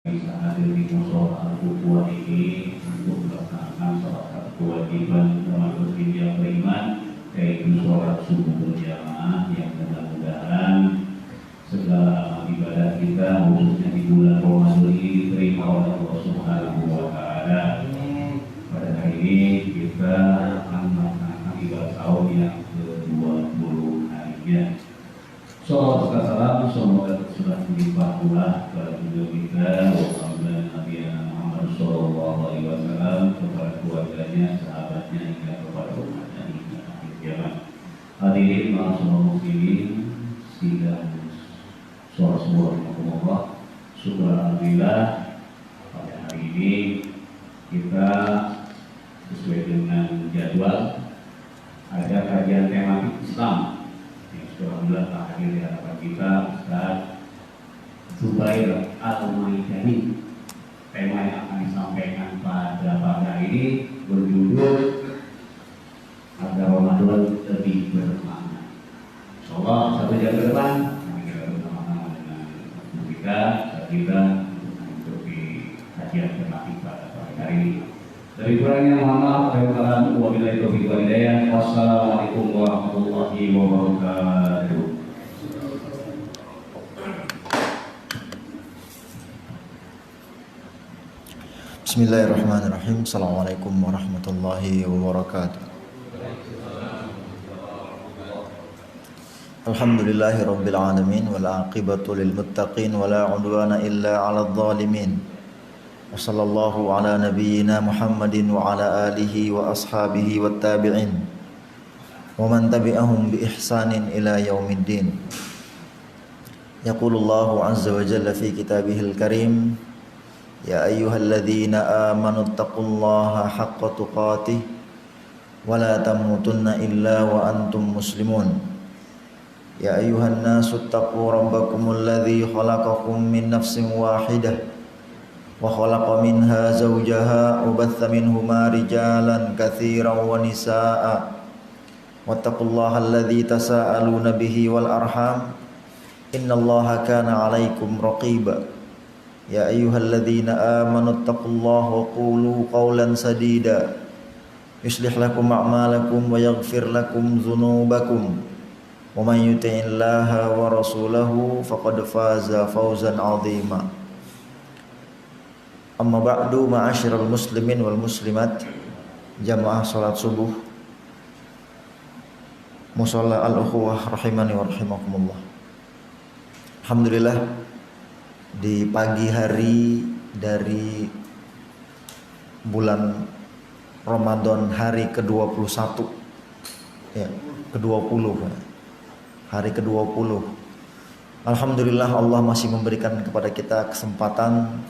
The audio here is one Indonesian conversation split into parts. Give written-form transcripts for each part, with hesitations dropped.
bisa hadir di musola al-Ukhuwah ini untuk melaksanakan salah satu kewajiban umat muslim yang beriman, yaitu sholat subuh berjamaah, yang mudah-mudahan segala amal ibadah kita khususnya di bulan Ramadan ini diterima oleh Allah Subhanahu wa Ta'ala. Pada hari ini kita akan melaksanakan ibadah tahun yang ke-20 harinya. Salawat serta salam semoga sudah dilimpah pula kepada beliau kita Muhammad Nabi Muhammad Sallallahu Alaihi Wasallam, kepada keluarganya, sahabatnya, hingga kepada umatnya hingga akhir zaman. Hadirin semua muslimin, sidang sholat subuh rahmatullah. Syukur alhamdulillah pada hari ini kita sesuai dengan jadwal ada kajian tematik Islam. Alhamdulillah telah hadir di hadapan kita Ustaz Zubair Al-Maidani. Tema yang akan disampaikan pada hari ini berjudul agar Ramadan lebih bermakna. Insyaallah satu jam ke depan kita bersama-sama dengan kita mengikuti kajian tematik pada hari ini. Dari kurangnya mohon maaf, wabillahi taufiq wal hidayah. Wassalamualaikum warahmatullahi wabarakatuh. Bismillahirrahmanirrahim. Assalamualaikum warahmatullahi wabarakatuh. Alhamdulillahi rabbil alamin wal aqibatu lil muttaqin wala udwana illa 'alal zalimin. Wa sallallahu ala nabiyyina Muhammadin wa ala alihi wa ashabihi wat tabi'in wa man tabi'ahum bi ihsanin ila yaumiddin. Yaqulullahu azza wa jalla fi kitabihil karim, ya ayyuhalladzina amanu taqullaha haqqa tuqatih wa la tamutunna illa wa antum muslimun. Ya ayyuhan nasu taqu rabbakumul ladzi khalaqakum min nafsin wahidah wa khalaqa minha zawjaha wa batha minhuma rijalan katsiran wa nisaa'a wattaqullaha alladzi tasaaluna bihi wal arham innallaha kana 'alaikum raqiba. Ya ayyuhalladzina amanu taqullaha wa qulu qawlan sadida yuslih lakum a'malakum wa yaghfir lakum dzunubakum wa man yuti'illaha wa rasulahu faqad faza fawzan 'azima. Amma ba'du, ma'asyiral muslimin wal muslimat, jamaah salat subuh musalla al-ukhuwah rahimani wa rahimakumullah. Alhamdulillah, di pagi hari dari bulan Ramadan hari ke-21 ya, ke-20 hari ke-20. Alhamdulillah, Allah masih memberikan kepada kita kesempatan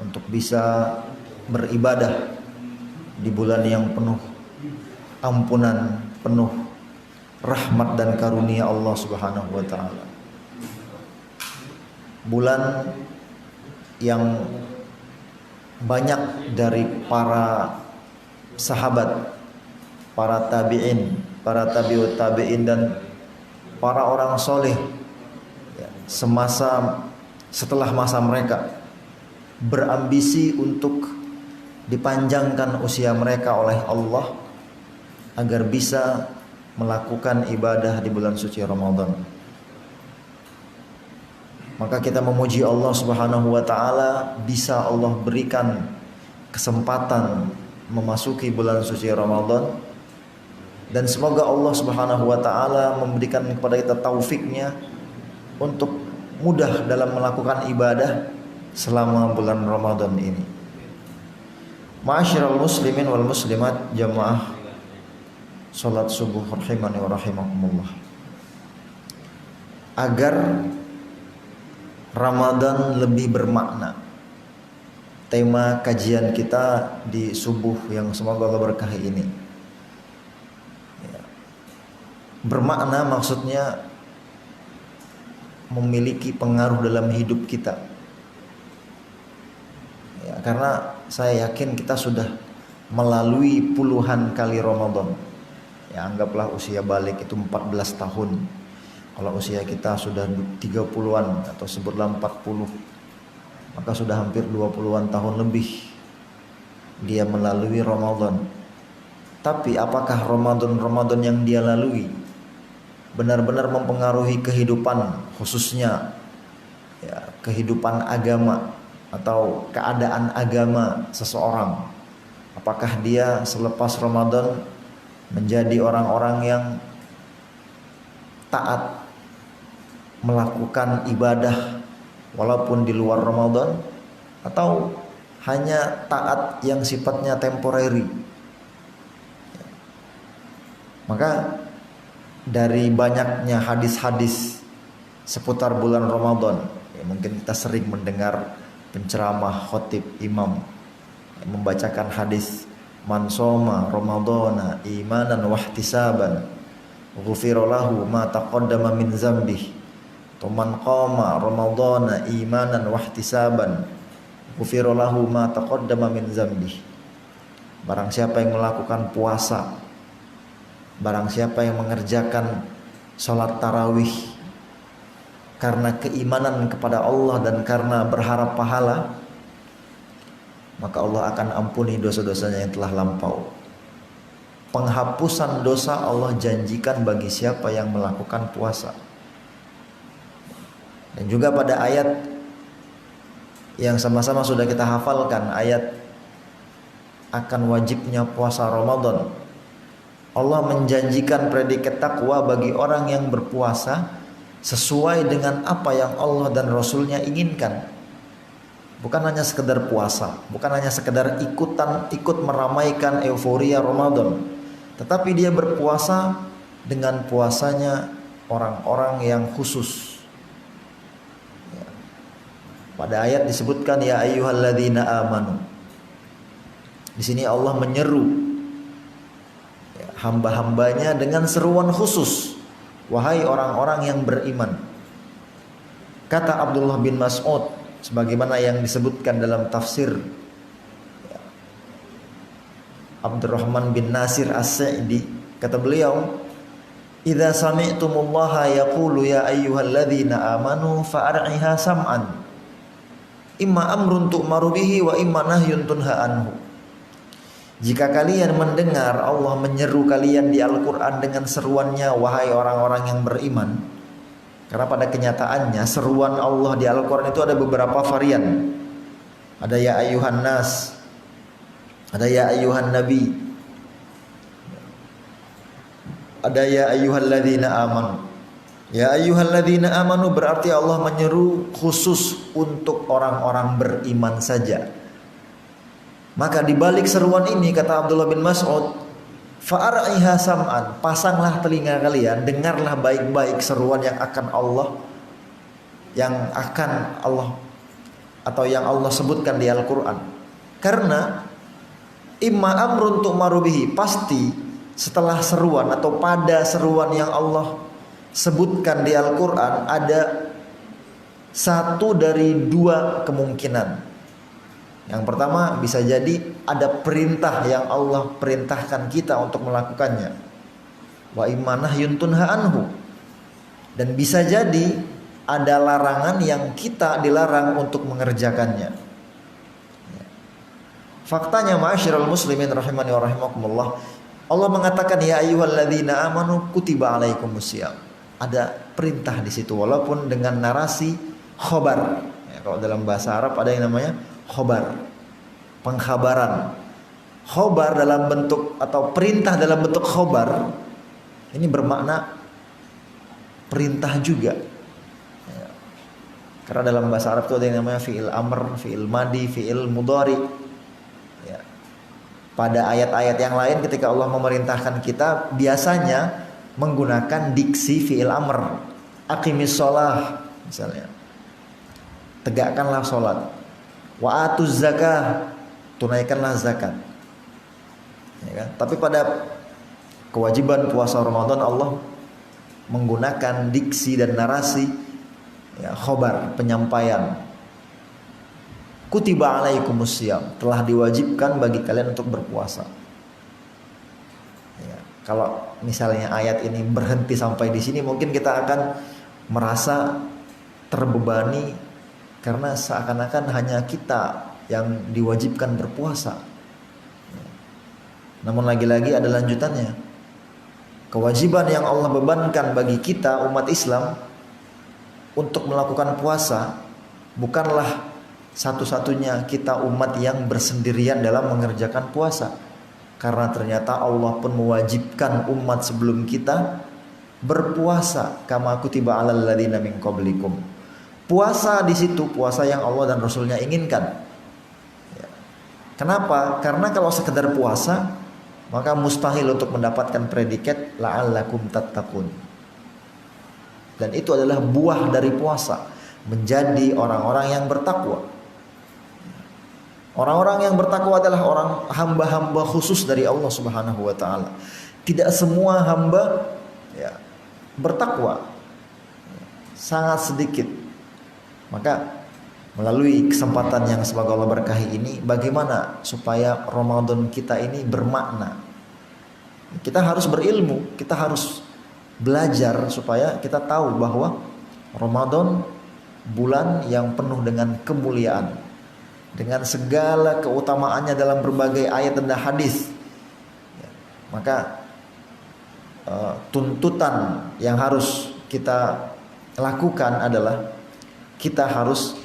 untuk bisa beribadah di bulan yang penuh ampunan, penuh rahmat dan karunia Allah Subhanahu wa Ta'ala. Bulan yang banyak dari para sahabat, para tabi'in, para tabi'ut tabi'in dan para orang soleh ya, semasa setelah masa mereka berambisi untuk dipanjangkan usia mereka oleh Allah agar bisa melakukan ibadah di bulan suci Ramadan. Maka kita memuji Allah Subhanahu wa Ta'ala, bisa Allah berikan kesempatan memasuki bulan suci Ramadan, dan semoga Allah Subhanahu wa Ta'ala memberikan kepada kita taufiknya untuk mudah dalam melakukan ibadah selama bulan Ramadan ini. Ma'asyiral muslimin wal muslimat, jamaah salat subuh rahimani wa rahimakumullah. Agar Ramadan lebih bermakna, tema kajian kita di subuh yang semoga Allah berkahi ini ya, bermakna maksudnya memiliki pengaruh dalam hidup kita ya, karena saya yakin kita sudah melalui puluhan kali Ramadan ya, anggaplah usia balik itu 14 tahun. Kalau usia kita sudah 30-an atau sebutlah 40 maka sudah hampir 20-an tahun lebih dia melalui Ramadan. Tapi apakah Ramadan yang dia lalui benar-benar mempengaruhi kehidupan, khususnya ya, kehidupan agama atau keadaan agama seseorang? Apakah dia selepas Ramadan menjadi orang-orang yang taat melakukan ibadah walaupun di luar Ramadan, atau hanya taat yang sifatnya temporary? Maka dari banyaknya hadis-hadis seputar bulan Ramadan, ya mungkin kita sering mendengar penceramah khotib imam yang membacakan hadis man shoma ramadhana imanan wahtisaban ghufira lahu ma taqaddama min dzambihi, atau man qama ramadhana imanan wahtisaban ghufira lahu ma taqaddama min dzambihi. Barang siapa yang melakukan puasa, barang siapa yang mengerjakan sholat tarawih karena keimanan kepada Allah dan karena berharap pahala, maka Allah akan ampuni dosa-dosanya yang telah lampau. Penghapusan dosa Allah janjikan bagi siapa yang melakukan puasa. Dan juga pada ayat yang sama-sama sudah kita hafalkan, ayat akan wajibnya puasa Ramadan, Allah menjanjikan predikat takwa bagi orang yang berpuasa sesuai dengan apa yang Allah dan Rasulnya inginkan. Bukan hanya sekedar puasa, bukan hanya sekedar ikut meramaikan euforia Ramadan, tetapi dia berpuasa dengan puasanya orang-orang yang khusus. Pada ayat disebutkan ya ayyuhalladzina amanu. Di sini Allah menyeru hamba-hambanya dengan seruan khusus, wahai orang-orang yang beriman. Kata Abdullah bin Mas'ud, sebagaimana yang disebutkan dalam tafsir Abdurrahman bin Nasir As-Sa'di, kata beliau, idza sami'tumullaha yaqulu ya ayyuhalladzina amanu fa'ar'iha sam'an, imma amrun tu'maru bihi wa imma nahyun tunha anhu. Jika kalian mendengar Allah menyeru kalian di Al-Quran dengan seruannya, wahai orang-orang yang beriman. Karena pada kenyataannya seruan Allah di Al-Quran itu ada beberapa varian. Ada ya ayyuhan nas, ada ya ayyuhan nabi, ada ya ayyuhalladzina amanu. Ya ayyuhalladzina amanu berarti Allah menyeru khusus untuk orang-orang beriman saja. Maka di balik seruan ini, kata Abdullah bin Mas'ud, fa'ar'iha sam'an, pasanglah telinga kalian, dengarlah baik-baik seruan yang akan Allah atau yang Allah sebutkan di Al-Quran. Karena imma amrun tu'maru bihi, pasti setelah seruan atau pada seruan yang Allah sebutkan di Al-Quran ada satu dari dua kemungkinan. Yang pertama, bisa jadi ada perintah yang Allah perintahkan kita untuk melakukannya. Wa imma nahyun tunha anhu. Dan bisa jadi ada larangan yang kita dilarang untuk mengerjakannya. Faktanya ma'asyiral muslimin rahimani wa rahimakumullah, Allah mengatakan ya ayyuhalladzina amanu kutiba alaikumusiyam. Ada perintah di situ walaupun dengan narasi khobar. Ya, kalau dalam bahasa Arab ada yang namanya khobar, pengkhabaran. Khobar dalam bentuk atau perintah dalam bentuk khobar ini bermakna perintah juga ya. Karena dalam bahasa Arab itu ada yang namanya fi'il amr, fi'il madi, fi'il mudhari ya. Pada ayat-ayat yang lain ketika Allah memerintahkan kita biasanya menggunakan diksi fi'il amr. Aqimis sholah misalnya, tegakkanlah sholat. Wa atuz zakah, tunaikanlah zakat ya kan? Tapi pada kewajiban puasa Ramadan Allah menggunakan diksi dan narasi ya, khobar, penyampaian. Kutiba alaikumusiyam, telah diwajibkan bagi kalian untuk berpuasa ya. Kalau misalnya ayat ini berhenti sampai di sini, mungkin kita akan merasa terbebani Karena seakan-akan hanya kita yang diwajibkan berpuasa. Namun lagi-lagi ada lanjutannya. Kewajiban yang Allah bebankan bagi kita umat Islam untuk melakukan puasa bukanlah satu-satunya kita umat yang bersendirian dalam mengerjakan puasa. Karena ternyata Allah pun mewajibkan umat sebelum kita berpuasa, kama kutiba 'alal ladzina min qablikum. Puasa di situ puasa yang Allah dan Rasulnya inginkan. Ya. Kenapa? Karena kalau sekedar puasa maka mustahil untuk mendapatkan predikat la'allakum tattaqun. Dan itu adalah buah dari puasa, menjadi orang-orang yang bertakwa. Orang-orang yang bertakwa adalah orang hamba-hamba khusus dari Allah Subhanahu wa taala. Tidak semua hamba ya, bertakwa. Sangat sedikit. Maka melalui kesempatan yang semoga Allah berkahi ini, bagaimana supaya Ramadan kita ini bermakna? Kita harus berilmu, kita harus belajar supaya kita tahu bahwa Ramadan bulan yang penuh dengan kemuliaan, dengan segala keutamaannya dalam berbagai ayat dan hadis. Maka tuntutan yang harus kita lakukan adalah kita harus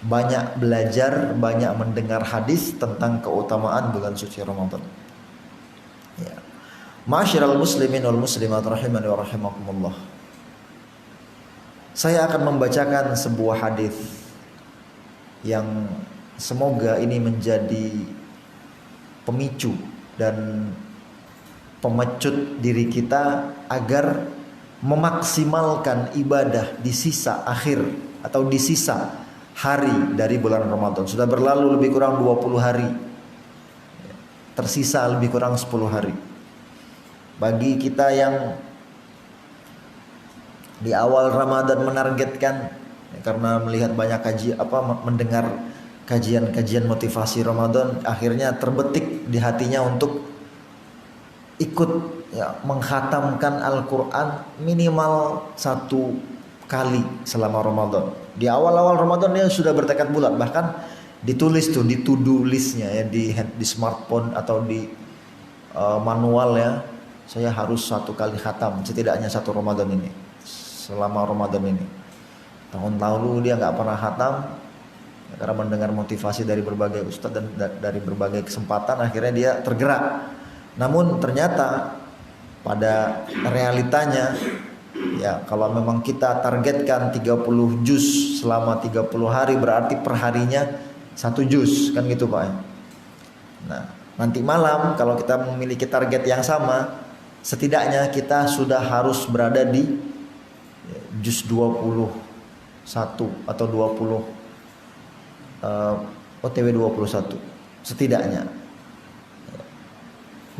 banyak belajar, banyak mendengar hadis tentang keutamaan bulan suci Ramadan. Ya. Ma'asyiral muslimin wal muslimat rahimani wa rahimakumullah. Saya akan membacakan sebuah hadis yang semoga ini menjadi pemicu dan pemecut diri kita agar memaksimalkan ibadah di sisa akhir atau di sisa hari dari bulan Ramadan. Sudah berlalu lebih kurang 20 hari. Tersisa lebih kurang 10 hari. Bagi kita yang di awal Ramadan menargetkan, karena melihat banyak mendengar kajian-kajian motivasi Ramadan, akhirnya terbetik di hatinya untuk ikut menghatamkan Al-Quran minimal 1 kali selama Ramadan. Di awal-awal Ramadan dia sudah bertekad bulat, bahkan ditulis tuh di to-do listnya ya, di smartphone atau di manual ya, saya harus 1 kali khatam setidaknya 1 Ramadan ini, selama Ramadan ini. Tahun lalu dia nggak pernah khatam karena mendengar motivasi dari berbagai ustadz dan dari berbagai kesempatan, akhirnya dia tergerak. Namun ternyata pada realitanya ya, kalau memang kita targetkan 30 juz selama 30 hari, berarti perharinya 1 juz, kan gitu Pak. Nah, nanti malam kalau kita memiliki target yang sama, setidaknya kita sudah harus berada di juz 21 atau 20 OTW 21 setidaknya.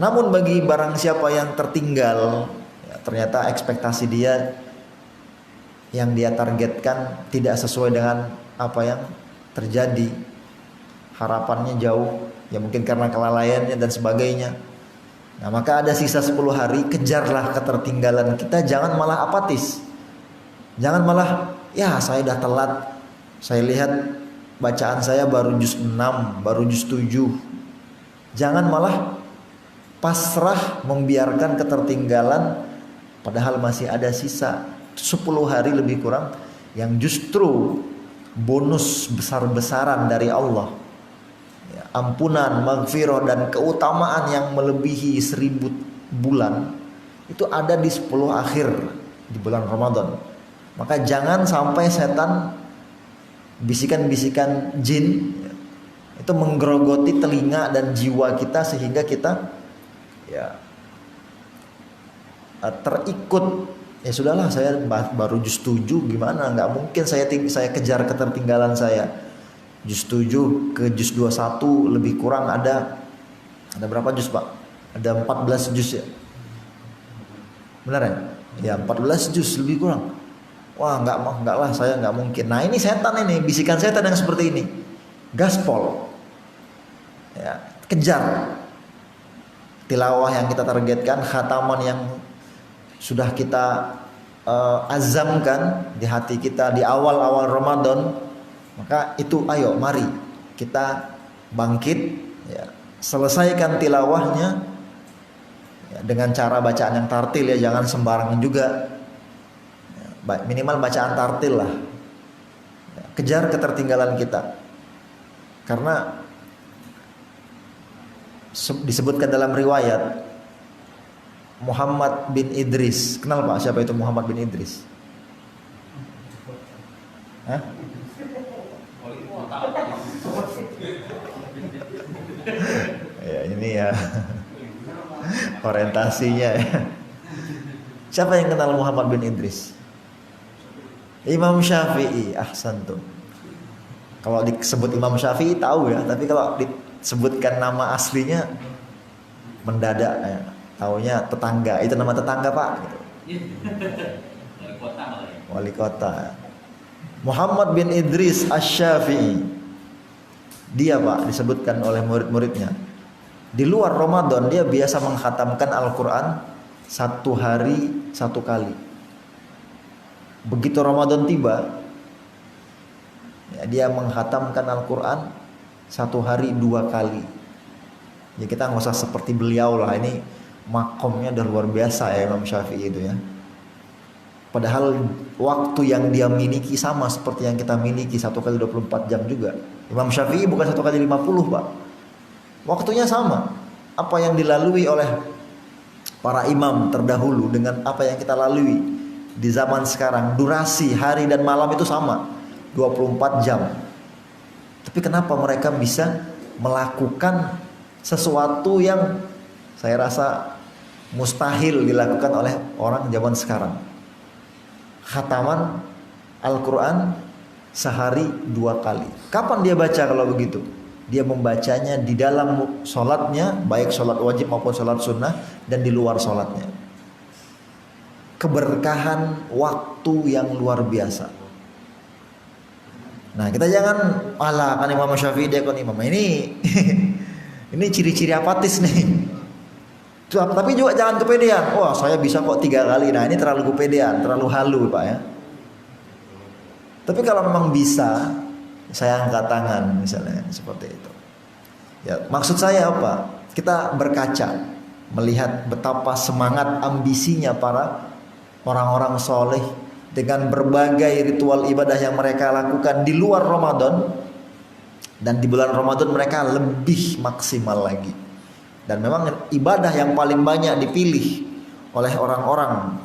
Namun bagi barang siapa yang tertinggal, ya, ternyata ekspektasi dia yang dia targetkan tidak sesuai dengan apa yang terjadi, harapannya jauh, ya mungkin karena kelalaiannya dan sebagainya. Nah, maka ada sisa 10 hari, kejarlah ketertinggalan kita, jangan malah apatis. Jangan malah, ya saya dah telat, saya lihat bacaan saya baru juz 6, baru juz 7. Jangan malah pasrah membiarkan ketertinggalan, padahal masih ada sisa 10 hari lebih kurang yang justru bonus besar-besaran dari Allah, ya, ampunan, maghfirah dan keutamaan yang melebihi 1000 bulan itu ada di 10 akhir di bulan Ramadan. Maka jangan sampai setan, bisikan-bisikan jin itu menggerogoti telinga dan jiwa kita sehingga kita ya terikut, ya sudahlah saya baru juz 7, gimana, nggak mungkin saya kejar ketertinggalan saya. Juz 7 ke juz 21 lebih kurang ada berapa juz Pak? Ada 14 juz ya, benar ya? Ya 14 juz lebih kurang. Wah enggak lah, saya nggak mungkin. Nah ini setan, ini bisikan setan yang seperti ini, gaspol ya, kejar tilawah yang kita targetkan, khataman yang sudah kita azamkan di hati kita di awal-awal Ramadan, Maka itu ayo mari kita bangkit ya, selesaikan tilawahnya ya, dengan cara bacaan yang tartil ya, jangan sembarangan juga ya, minimal bacaan tartil lah ya, kejar ketertinggalan kita. Karena disebutkan dalam riwayat Muhammad bin Idris, kenal Pak siapa itu Muhammad bin Idris? Hah? Ya ini ya orientasinya ya. Siapa yang kenal Muhammad bin Idris? Imam Syafi'i. Ahsantum. Kalau disebut Imam Syafi'i tahu ya, tapi kalau disebutkan nama aslinya mendadak ya. Taunya tetangga, itu nama tetangga Pak gitu. Wali kota. Muhammad bin Idris Asy-Syafi'i. Dia Pak disebutkan oleh murid-muridnya. Di luar Ramadan dia biasa mengkhatamkan Al-Quran 1 hari 1 kali. Begitu Ramadan tiba, ya, dia mengkhatamkan Al-Quran 1 hari 2 kali. Ya kita nggak usah seperti beliau lah, ini makomnya udah luar biasa ya Imam Syafi'i itu ya. Padahal waktu yang dia miliki sama seperti yang kita miliki, 1 kali 24 jam juga. Imam Syafi'i bukan 1 kali 50 Pak. Waktunya sama. Apa yang dilalui oleh para imam terdahulu dengan apa yang kita lalui di zaman sekarang, durasi hari dan malam itu sama, 24 jam. Tapi kenapa mereka bisa melakukan sesuatu yang saya rasa mustahil dilakukan oleh orang zaman sekarang? Khataman Al-Quran sehari 2 kali. Kapan dia baca kalau begitu? Dia membacanya di dalam sholatnya, baik sholat wajib maupun sholat sunnah, dan di luar sholatnya. Keberkahan waktu yang luar biasa. Nah kita jangan kan Imam Syafi'i dia kan imam ini ini ciri-ciri apatis nih. Tapi juga jangan kepedean. Wah saya bisa kok 3 kali. Nah ini terlalu kepedean, terlalu halu Pak ya. Tapi kalau memang bisa, saya angkat tangan misalnya seperti itu. Ya, maksud saya apa? Kita berkaca melihat betapa semangat ambisinya para orang-orang soleh dengan berbagai ritual ibadah yang mereka lakukan di luar Ramadan, dan di bulan Ramadan mereka lebih maksimal lagi. Dan memang ibadah yang paling banyak dipilih oleh orang-orang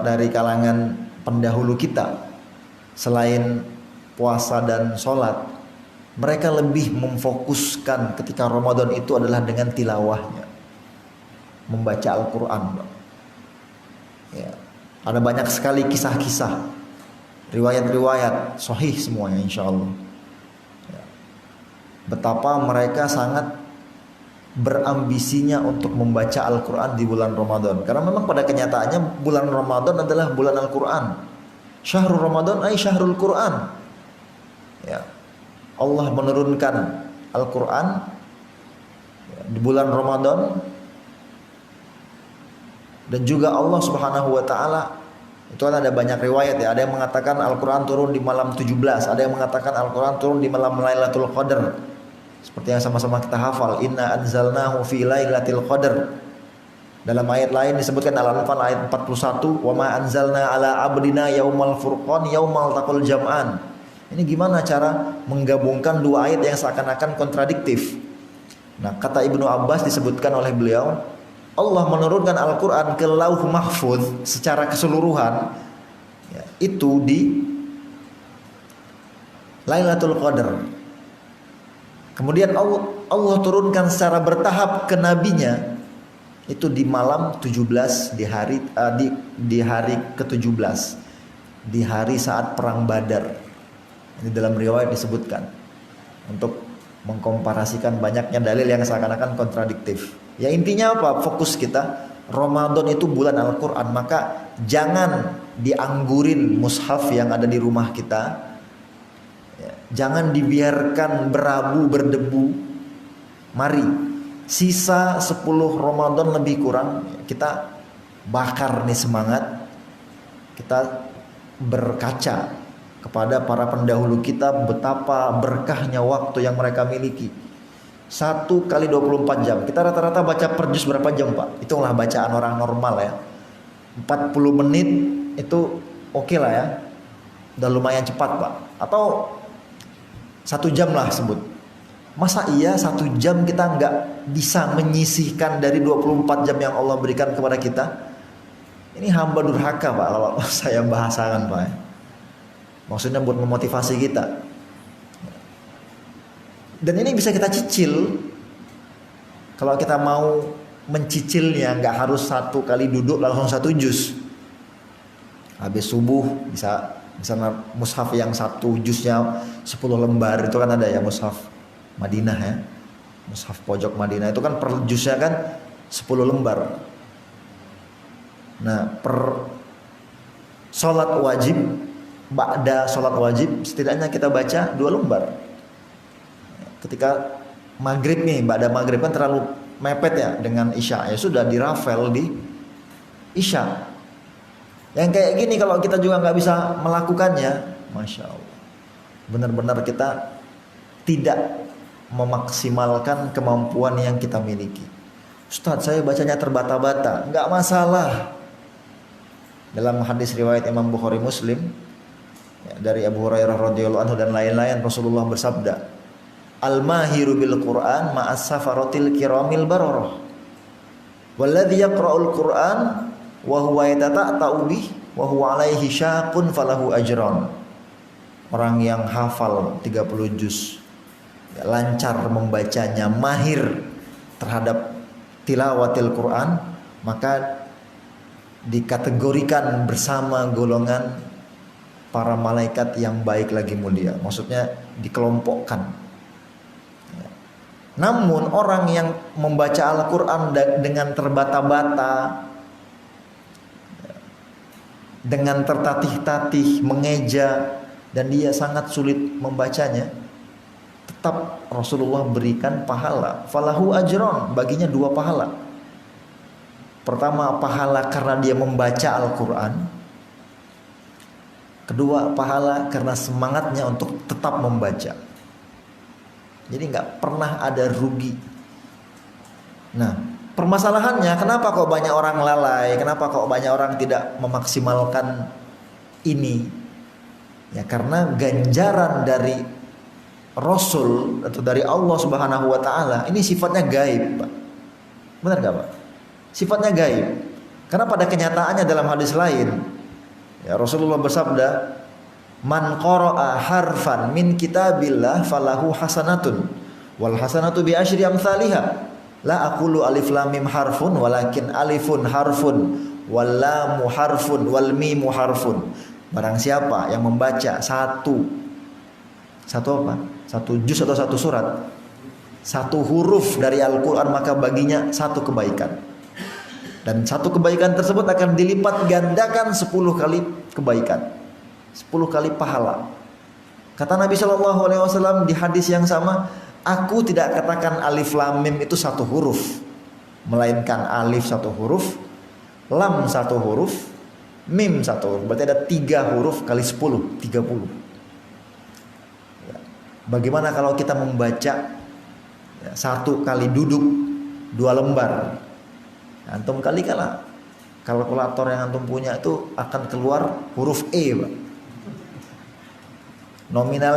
dari kalangan pendahulu kita selain puasa dan sholat, mereka lebih memfokuskan ketika Ramadan itu adalah dengan tilawahnya, membaca Al-Quran. Ya, ada banyak sekali kisah-kisah, riwayat-riwayat sahih semuanya insya Allah ya, betapa mereka sangat berambisinya untuk membaca Al-Quran di bulan Ramadan. Karena memang pada kenyataannya bulan Ramadan adalah bulan Al-Quran. Syahrul Ramadan ay syahrul Quran ya. Allah menurunkan Al-Quran ya, di bulan Ramadan. Dan juga Allah Subhanahu wa taala itu kan ada banyak riwayat ya. Ada yang mengatakan Al-Quran turun di malam 17, ada yang mengatakan Al-Quran turun di malam Lailatul Qadar. Seperti yang sama-sama kita hafal, inna anzalnahu fi lailatul qadar. Dalam ayat lain disebutkan Al-Anfal ayat 41, wa ma anzalna ala abdina yaumal furqan yaumal taqal jam'an. Ini gimana cara menggabungkan 2 ayat yang seakan-akan kontradiktif. Nah, kata Ibnu Abbas disebutkan oleh beliau, Allah menurunkan Al-Quran ke Lauh Mahfuz secara keseluruhan ya, itu di Lailatul Qadar. Kemudian Allah turunkan secara bertahap ke nabinya itu di malam 17 di hari ke-17, di hari saat perang Badar. Ini dalam riwayat disebutkan untuk mengkomparasikan banyaknya dalil yang seakan-akan kontradiktif. Ya intinya apa? Fokus kita Ramadan itu bulan Al-Quran, maka jangan dianggurin mushaf yang ada di rumah kita. Jangan dibiarkan berabu berdebu. Mari sisa 10 Ramadan lebih kurang kita bakar nih semangat. Kita berkaca kepada para pendahulu kita betapa berkahnya waktu yang mereka miliki. 1 kali 24 jam. Kita rata-rata baca per juz berapa jam, Pak? Itulah bacaan orang normal ya. 40 menit itu oke lah ya. Udah lumayan cepat, Pak. Atau 1 jam lah sebut. Masa iya 1 jam kita nggak bisa menyisihkan dari 24 jam yang Allah berikan kepada kita? Ini hamba durhaka, Pak, kalau saya bahasakan, Pak. Maksudnya buat memotivasi kita. Dan ini bisa kita cicil. Kalau kita mau mencicilnya, nggak harus 1 kali duduk langsung 1 juz. Habis subuh bisa misalnya mushaf yang 1 juznya 10 lembar itu kan ada ya, mushaf Madinah ya, mushaf pojok Madinah itu kan per juznya kan 10 lembar. Nah, per sholat wajib, ba'da sholat wajib setidaknya kita baca 2 lembar. Ketika maghrib nih, ba'da maghrib kan terlalu mepet ya dengan isya, ya sudah dirafel di isya. Yang kayak gini kalau kita juga nggak bisa melakukannya, masya Allah, benar-benar kita tidak memaksimalkan kemampuan yang kita miliki. Ustadz, saya bacanya terbata-bata. Nggak masalah. Dalam hadis riwayat Imam Bukhari Muslim ya, dari Abu Hurairah radhiyallahu anhu dan lain-lain, Rasulullah bersabda, Al-mahiru bil Qur'an ma'as safaratil kiramil bararah. Walladhi yaqra'ul Qur'an wa huwa yatata'u bih wa huwa alaihi syaqun falahu ajran. Orang yang hafal 30 juz, ya, lancar membacanya, mahir terhadap tilawatil Quran, maka dikategorikan bersama golongan para malaikat yang baik lagi mulia. Maksudnya dikelompokkan. Namun orang yang membaca Al-Quran dengan terbata-bata, dengan tertatih-tatih, mengeja, dan dia sangat sulit membacanya, tetap Rasulullah berikan pahala. Falahu ajron, baginya 2 pahala. Pertama, pahala karena dia membaca Al-Quran. Kedua, pahala karena semangatnya untuk tetap membaca. Jadi nggak pernah ada rugi. Nah, permasalahannya kenapa kok banyak orang lalai? Kenapa kok banyak orang tidak memaksimalkan ini? Ya karena ganjaran dari Rasul atau dari Allah Subhanahu wa taala ini sifatnya gaib, Pak. Benar nggak, Pak? Sifatnya gaib. Karena pada kenyataannya dalam hadis lain, ya Rasulullah bersabda, Man qara'a harfan min kitabillah falahu hasanatun wal hasanatu bi asyri amsalihha. La aqulu alif lam mim harfun walakin alifun harfun wal lamu harfun wal mimu harfun. Barang siapa yang membaca satu apa? 1 juz atau 1 surat, 1 huruf dari Al-Qur'an, maka baginya 1 kebaikan. Dan 1 kebaikan tersebut akan dilipat gandakan 10 kali kebaikan. 10 kali pahala. Kata Nabi SAW di hadis yang sama, aku tidak katakan alif lam mim itu 1 huruf, melainkan alif 1 huruf, lam 1 huruf, mim 1 huruf. Berarti ada 3 huruf kali 10, 30. Ya. Bagaimana kalau kita membaca 1 kali duduk 2 lembar? Antum kali kala kalkulator yang antum punya itu akan keluar huruf E, Pak. Nominal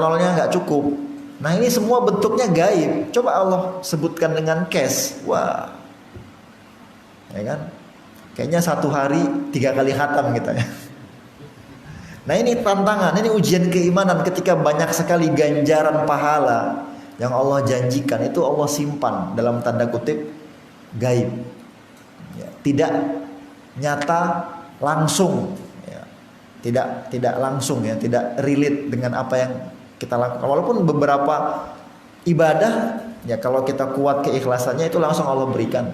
nolnya nggak cukup. Nah ini semua bentuknya gaib. Coba Allah sebutkan dengan cash, wah, ya kan? Kayaknya 1 hari 3 kali khatam kita ya. Nah ini tantangan, ini ujian keimanan ketika banyak sekali ganjaran pahala yang Allah janjikan itu Allah simpan dalam tanda kutip gaib, ya, tidak nyata langsung. Tidak langsung ya, tidak relate dengan apa yang kita lakukan. Walaupun beberapa ibadah ya kalau kita kuat keikhlasannya itu langsung Allah berikan,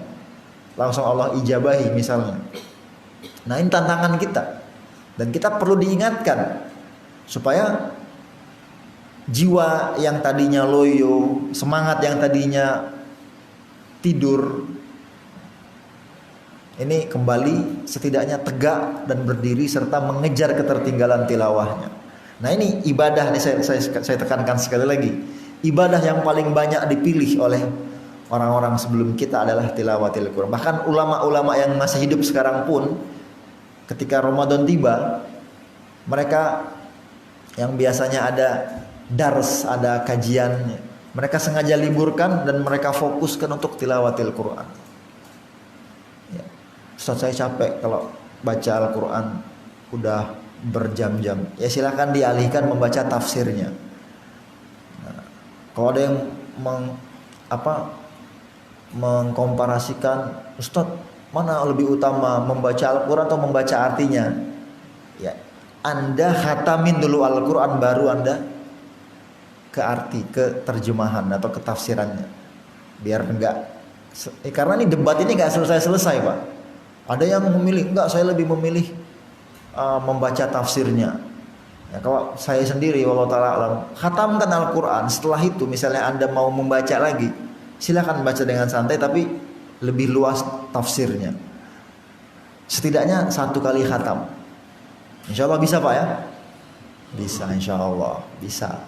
langsung Allah ijabahi misalnya. Nah ini tantangan kita, dan kita perlu diingatkan supaya jiwa yang tadinya loyo, semangat yang tadinya tidur, ini kembali setidaknya tegak dan berdiri serta mengejar ketertinggalan tilawahnya. Nah ini ibadah nih, saya tekankan sekali lagi, ibadah yang paling banyak dipilih oleh orang-orang sebelum kita adalah tilawatil Quran. Bahkan ulama-ulama yang masih hidup sekarang pun ketika Ramadan tiba, mereka yang biasanya ada dars, ada kajian, mereka sengaja liburkan dan mereka fokuskan untuk tilawatil Quran. Ya. Ustaz, saya capek kalau baca Al-Quran udah berjam-jam. Ya silahkan dialihkan membaca tafsirnya. Nah, kalau ada yang mengkomparasikan, Ustaz, mana lebih utama membaca Al-Quran atau membaca artinya? Ya, Anda khatamin dulu Al-Quran baru Anda ke arti, ke terjemahan atau ke tafsirannya. Biar enggak, karena ini debat ini enggak selesai-selesai, Pak. Ada yang memilih, enggak, saya lebih memilih membaca tafsirnya. Ya, kalau saya sendiri wallahu taala alam, khatamkan Al-Quran, setelah itu misalnya Anda mau membaca lagi, silakan baca dengan santai tapi lebih luas tafsirnya. Setidaknya 1 kali khatam. Insya Allah bisa, Pak ya? Bisa, insya Allah bisa.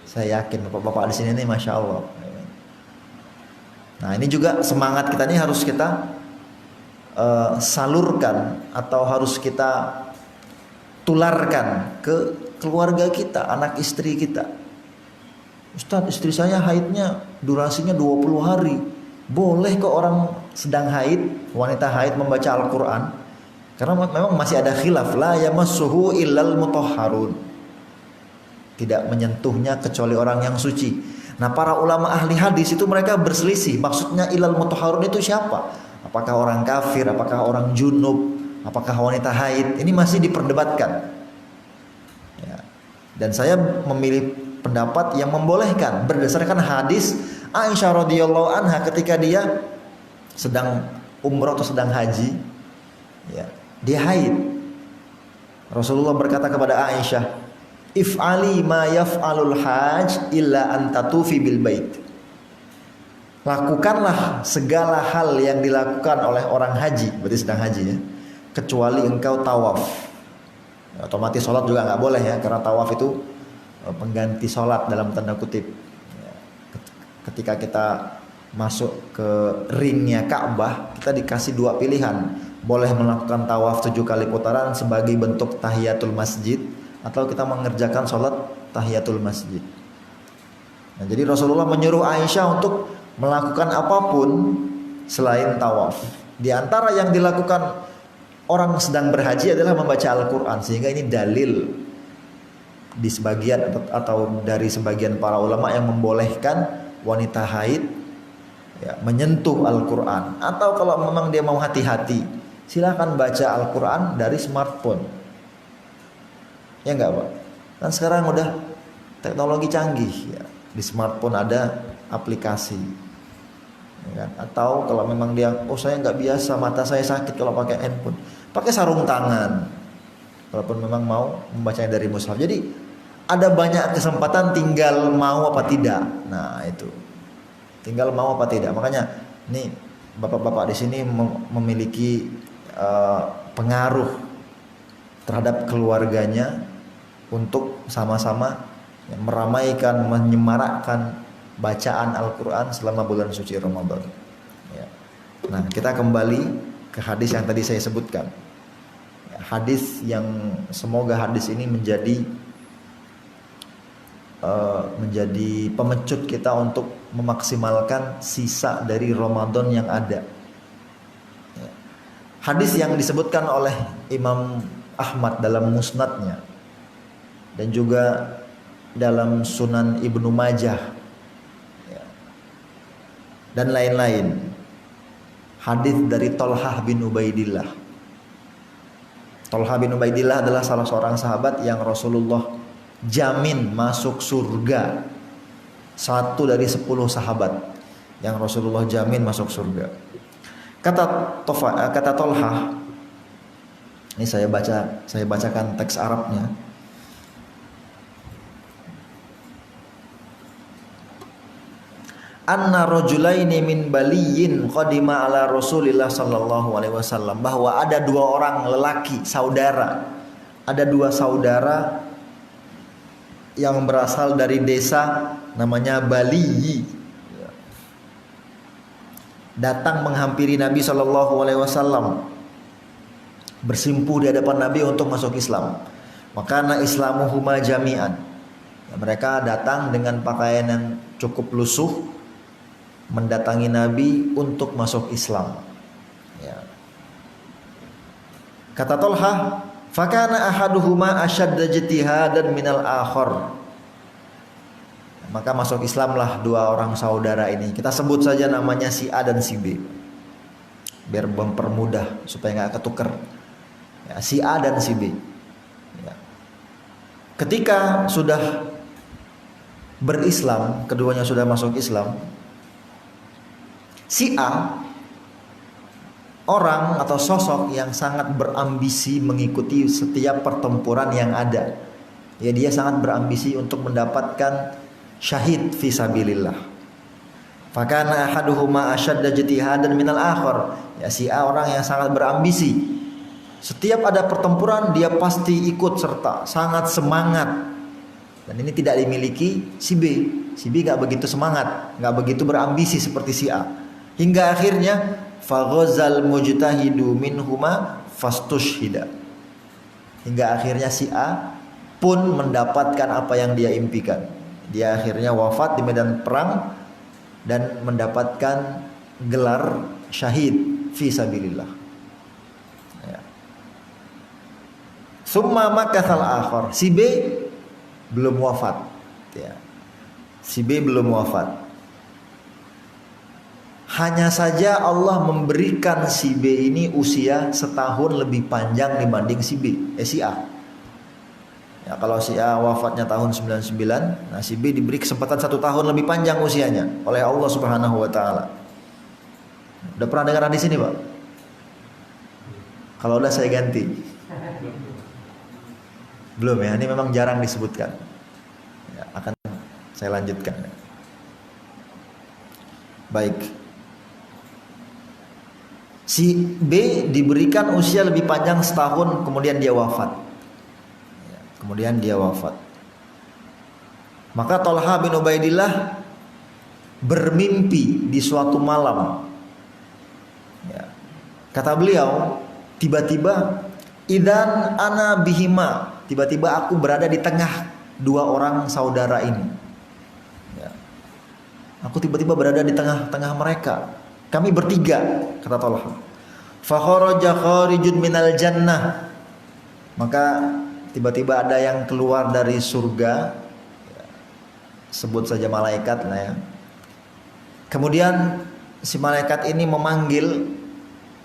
Saya yakin bapak-bapak di sini nih, masya Allah. Nah ini juga semangat kita ini harus kita salurkan atau harus kita tularkan ke keluarga kita, anak istri kita. Ustaz, istri saya haidnya durasinya 20 hari. Boleh kok orang sedang haid, wanita haid membaca Al-Quran? Karena memang masih ada khilaf, la yamassuhu illal mutahharun. Tidak menyentuhnya kecuali orang yang suci. Nah, para ulama ahli hadis itu mereka berselisih. Maksudnya illal mutahharun itu siapa? Apakah orang kafir, apakah orang junub, apakah wanita haid? Ini masih diperdebatkan. Ya. Dan saya memilih pendapat yang membolehkan berdasarkan hadis Aisyah radhiyallahu anha ketika dia sedang umroh atau sedang haji, ya, dia haid. Rasulullah berkata kepada Aisyah, "If'ali ma yaf'alul haj illa an tatufi bil bait." Lakukanlah segala hal yang dilakukan oleh orang haji, berarti sedang haji ya, kecuali engkau tawaf. Otomatis sholat juga nggak boleh ya, karena tawaf itu pengganti sholat dalam tanda kutip. Ketika kita masuk ke ringnya Ka'bah, kita dikasih 2 pilihan. Boleh melakukan tawaf 7 kali putaran sebagai bentuk tahiyatul masjid, atau kita mengerjakan sholat tahiyatul masjid. Nah, jadi Rasulullah menyuruh Aisyah untuk melakukan apapun selain tawaf. Di antara yang dilakukan orang sedang berhaji adalah membaca Al-Quran. Sehingga ini dalil di sebagian atau dari sebagian para ulama yang membolehkan wanita haid ya, menyentuh Al-Quran. Atau kalau memang dia mau hati-hati, silakan baca Al-Quran dari smartphone. Ya enggak, Pak? Kan sekarang udah teknologi canggih ya. Di smartphone ada aplikasi ya kan? Atau kalau memang dia, oh saya nggak biasa, mata saya sakit kalau pakai handphone, pakai sarung tangan. Walaupun memang mau membacanya dari mushaf. Jadi ada banyak kesempatan, tinggal mau apa tidak. Nah itu, tinggal mau apa tidak. Makanya nih bapak-bapak di sini memiliki pengaruh terhadap keluarganya untuk sama-sama meramaikan, menyemarakkan bacaan Al-Quran selama bulan suci Ramadan. Ya. Nah kita kembali ke hadis yang tadi saya sebutkan. Hadis yang semoga hadis ini menjadi pemecut kita untuk memaksimalkan sisa dari Ramadan yang ada. Hadis yang disebutkan oleh Imam Ahmad dalam musnadnya dan juga dalam Sunan Ibnu Majah dan lain-lain. Hadis dari Thalhah bin Ubaidillah. Thalhah bin Ubaidillah adalah salah seorang sahabat yang Rasulullah jamin masuk surga. 1 dari 10 sahabat yang Rasulullah jamin masuk surga. Kata Thalhah, ini saya bacakan teks Arabnya. anna rajulaini min baliyin qadima ala Rasulillah sallallahu alaihi wasallam, bahwa ada dua orang lelaki saudara, ada dua saudara yang berasal dari desa namanya Baliyi, datang menghampiri Nabi sallallahu alaihi wasallam, bersimpuh di hadapan Nabi untuk masuk Islam. Makana islamuhuma jami'an, mereka datang dengan pakaian yang cukup lusuh mendatangi Nabi untuk masuk Islam. Ya. Kata Tolha, fakana ahaduhuma ashadda ijtihadan minal akhar. Maka masuk Islamlah dua orang saudara ini. Kita sebut saja namanya si A dan si B, biar mempermudah supaya nggak ketuker. Ya, si A dan si B. Ya. Ketika sudah berislam, keduanya sudah masuk Islam, si A orang atau sosok yang sangat berambisi mengikuti setiap pertempuran yang ada. Ya, dia sangat berambisi untuk mendapatkan syahid fisabilillah. Fakana ahaduhuma ashadda ijtihadan minal akhar. Ya, si A orang yang sangat berambisi. Setiap ada pertempuran dia pasti ikut serta, sangat semangat. Dan ini tidak dimiliki si B. Si B gak begitu semangat, gak begitu berambisi seperti si A. Hingga akhirnya faghazal mujtahidu minhuma fastushhida. Hingga akhirnya si A pun mendapatkan apa yang dia impikan. Dia akhirnya wafat di medan perang dan mendapatkan gelar syahid fisabilillah. Ya. Summa makathal akhar. Si B belum wafat. Ya. Si B belum wafat. Hanya saja Allah memberikan si B ini usia setahun lebih panjang dibanding si B, si A. Ya, kalau si A wafatnya tahun 99, nah si B diberi kesempatan 1 tahun lebih panjang usianya oleh Allah Subhanahu wa taala. Udah pernah dengar di sini, Pak? Kalau udah saya ganti. Belum ya, ini memang jarang disebutkan. Ya, akan saya lanjutkan. Baik. Si B diberikan usia lebih panjang setahun, kemudian dia wafat. Kemudian dia wafat. Maka Tolha bin Ubaidillah bermimpi di suatu malam. Ya. Kata beliau, tiba-tiba idan ana bihima, tiba-tiba aku berada di tengah dua orang saudara ini. Ya. Aku tiba-tiba berada di tengah-tengah mereka. Kami bertiga, kata Tolha. Fa kharaja kharijun minal jannah. Maka tiba-tiba ada yang keluar dari surga, sebut saja malaikat lah ya. Kemudian si malaikat ini memanggil,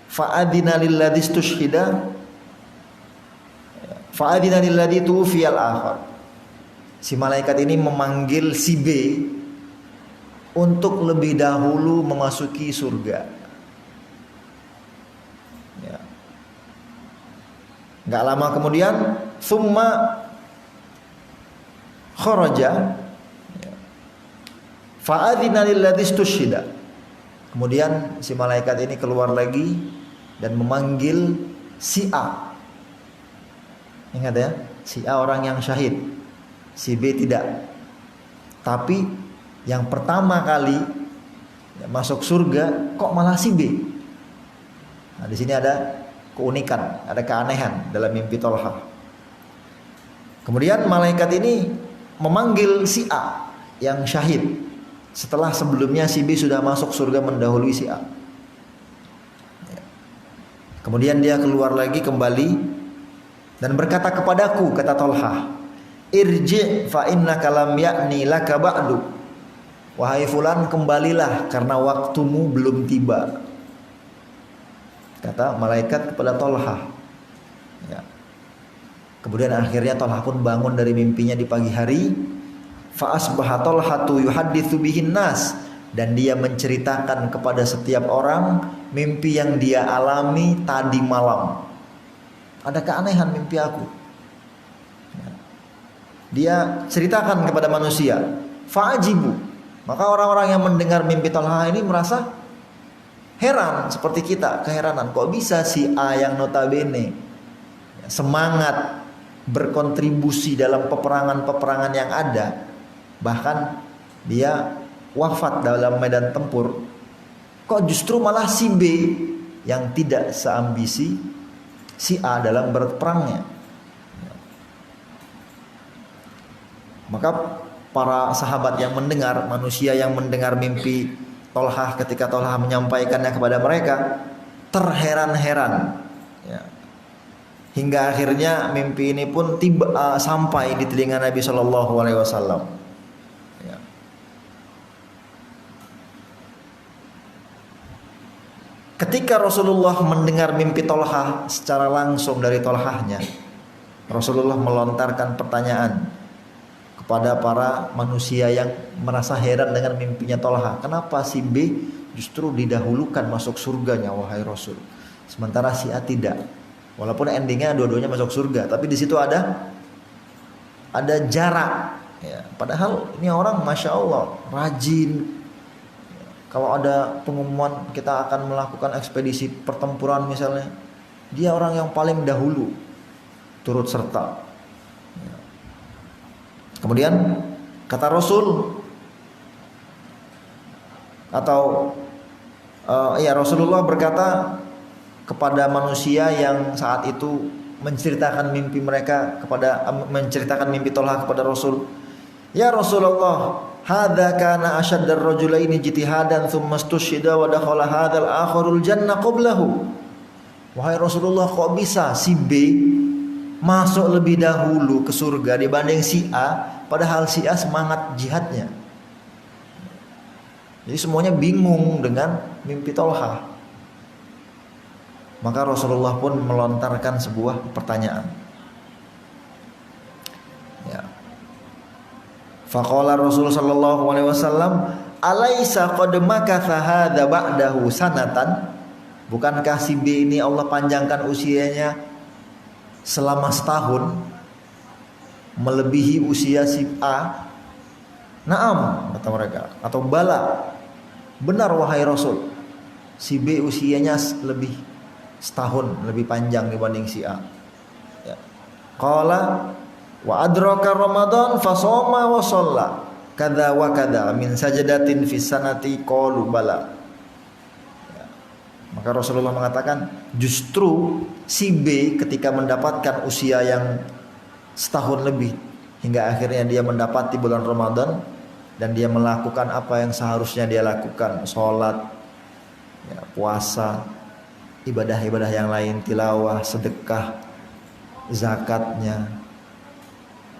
fa'adina lilladzi istushhida, fa'adina lilladzi tuwfiyal akhar. Si malaikat ini memanggil si B untuk lebih dahulu memasuki surga. Ya. Gak lama kemudian summa kharaja fa'adina lilladzi istushhida. Kemudian si malaikat ini keluar lagi dan memanggil si A. Ingat ya, si A orang yang syahid, si B tidak. Tapi yang pertama kali masuk surga kok malah si B. Nah, di sini ada keunikan, ada keanehan dalam mimpi Tolha. Kemudian malaikat ini memanggil si A yang syahid setelah sebelumnya si B sudah masuk surga mendahului si A. Kemudian dia keluar lagi kembali dan berkata kepadaku, kata Tolha, irji fa innaka lam ya'ni laka ba'du. Wahai fulan, kembalilah karena waktumu belum tiba. Kata malaikat kepada Tolha. Ya. Kemudian akhirnya Tolha pun bangun dari mimpinya di pagi hari. Fa asbaha Tolhatu yuhadditsu bihin nas, dan dia menceritakan kepada setiap orang mimpi yang dia alami tadi malam. Ada keanehan mimpi aku. Ya. Dia ceritakan kepada manusia. Fa'ajibu. Maka orang-orang yang mendengar mimpi Tolha ini merasa heran, seperti kita, keheranan. Kok bisa si A yang notabene semangat berkontribusi dalam peperangan-peperangan yang ada, bahkan dia wafat dalam medan tempur, kok justru malah si B yang tidak seambisi si A dalam berperangnya. Maka para sahabat yang mendengar, manusia yang mendengar mimpi Tolha ketika Tolha menyampaikannya kepada mereka, terheran-heran, ya. Hingga akhirnya mimpi ini pun sampai di telinga Nabi Shallallahu Alaihi Wasallam. Ya. Ketika Rasulullah mendengar mimpi Tolha secara langsung dari Tolhahnya, Rasulullah melontarkan pertanyaan kepada para manusia yang merasa heran dengan mimpinya Tolha. Kenapa si B justru didahulukan masuk surganya, wahai Rasul, sementara si A tidak? Walaupun endingnya dua-duanya masuk surga, tapi di situ ada jarak. Ya, padahal ini orang masya Allah rajin. Kalau ada pengumuman kita akan melakukan ekspedisi pertempuran misalnya, dia orang yang paling dahulu turut serta. Kemudian kata Rasul atau Rasulullah berkata kepada manusia yang saat itu menceritakan mimpi Tolha kepada Rasul, ya Rasulullah, hadza kana ashaddar rajulaini jitihadan tsumma istushhida wa dakhala hadzal akharul jannah qablahu. Wahai Rasulullah, kok bisa si B masuk lebih dahulu ke surga dibanding si A, padahal si A semangat jihadnya. Jadi semuanya bingung dengan mimpi Tolha. Maka Rasulullah pun melontarkan sebuah pertanyaan. Ya. Faqala Rasul sallallahu alaihi wasallam, "Alaisa qad makatha hadza ba'dahu sanatan?" Bukankah si B ini Allah panjangkan usianya selama setahun, melebihi usia si A? Naam, kata mereka, atau bala, benar wahai Rasul, si B usianya setahun lebih panjang dibanding si A. Ya. Qala wa adraka Ramadan fasoma wa shalla kadza wa kadza min sajadatin fi sanati qalu bala. Ya. Maka Rasulullah mengatakan justru si B ketika mendapatkan usia yang setahun lebih, hingga akhirnya dia mendapati bulan Ramadan dan dia melakukan apa yang seharusnya dia lakukan, sholat, ya, puasa, ibadah-ibadah yang lain, tilawah, sedekah, zakatnya,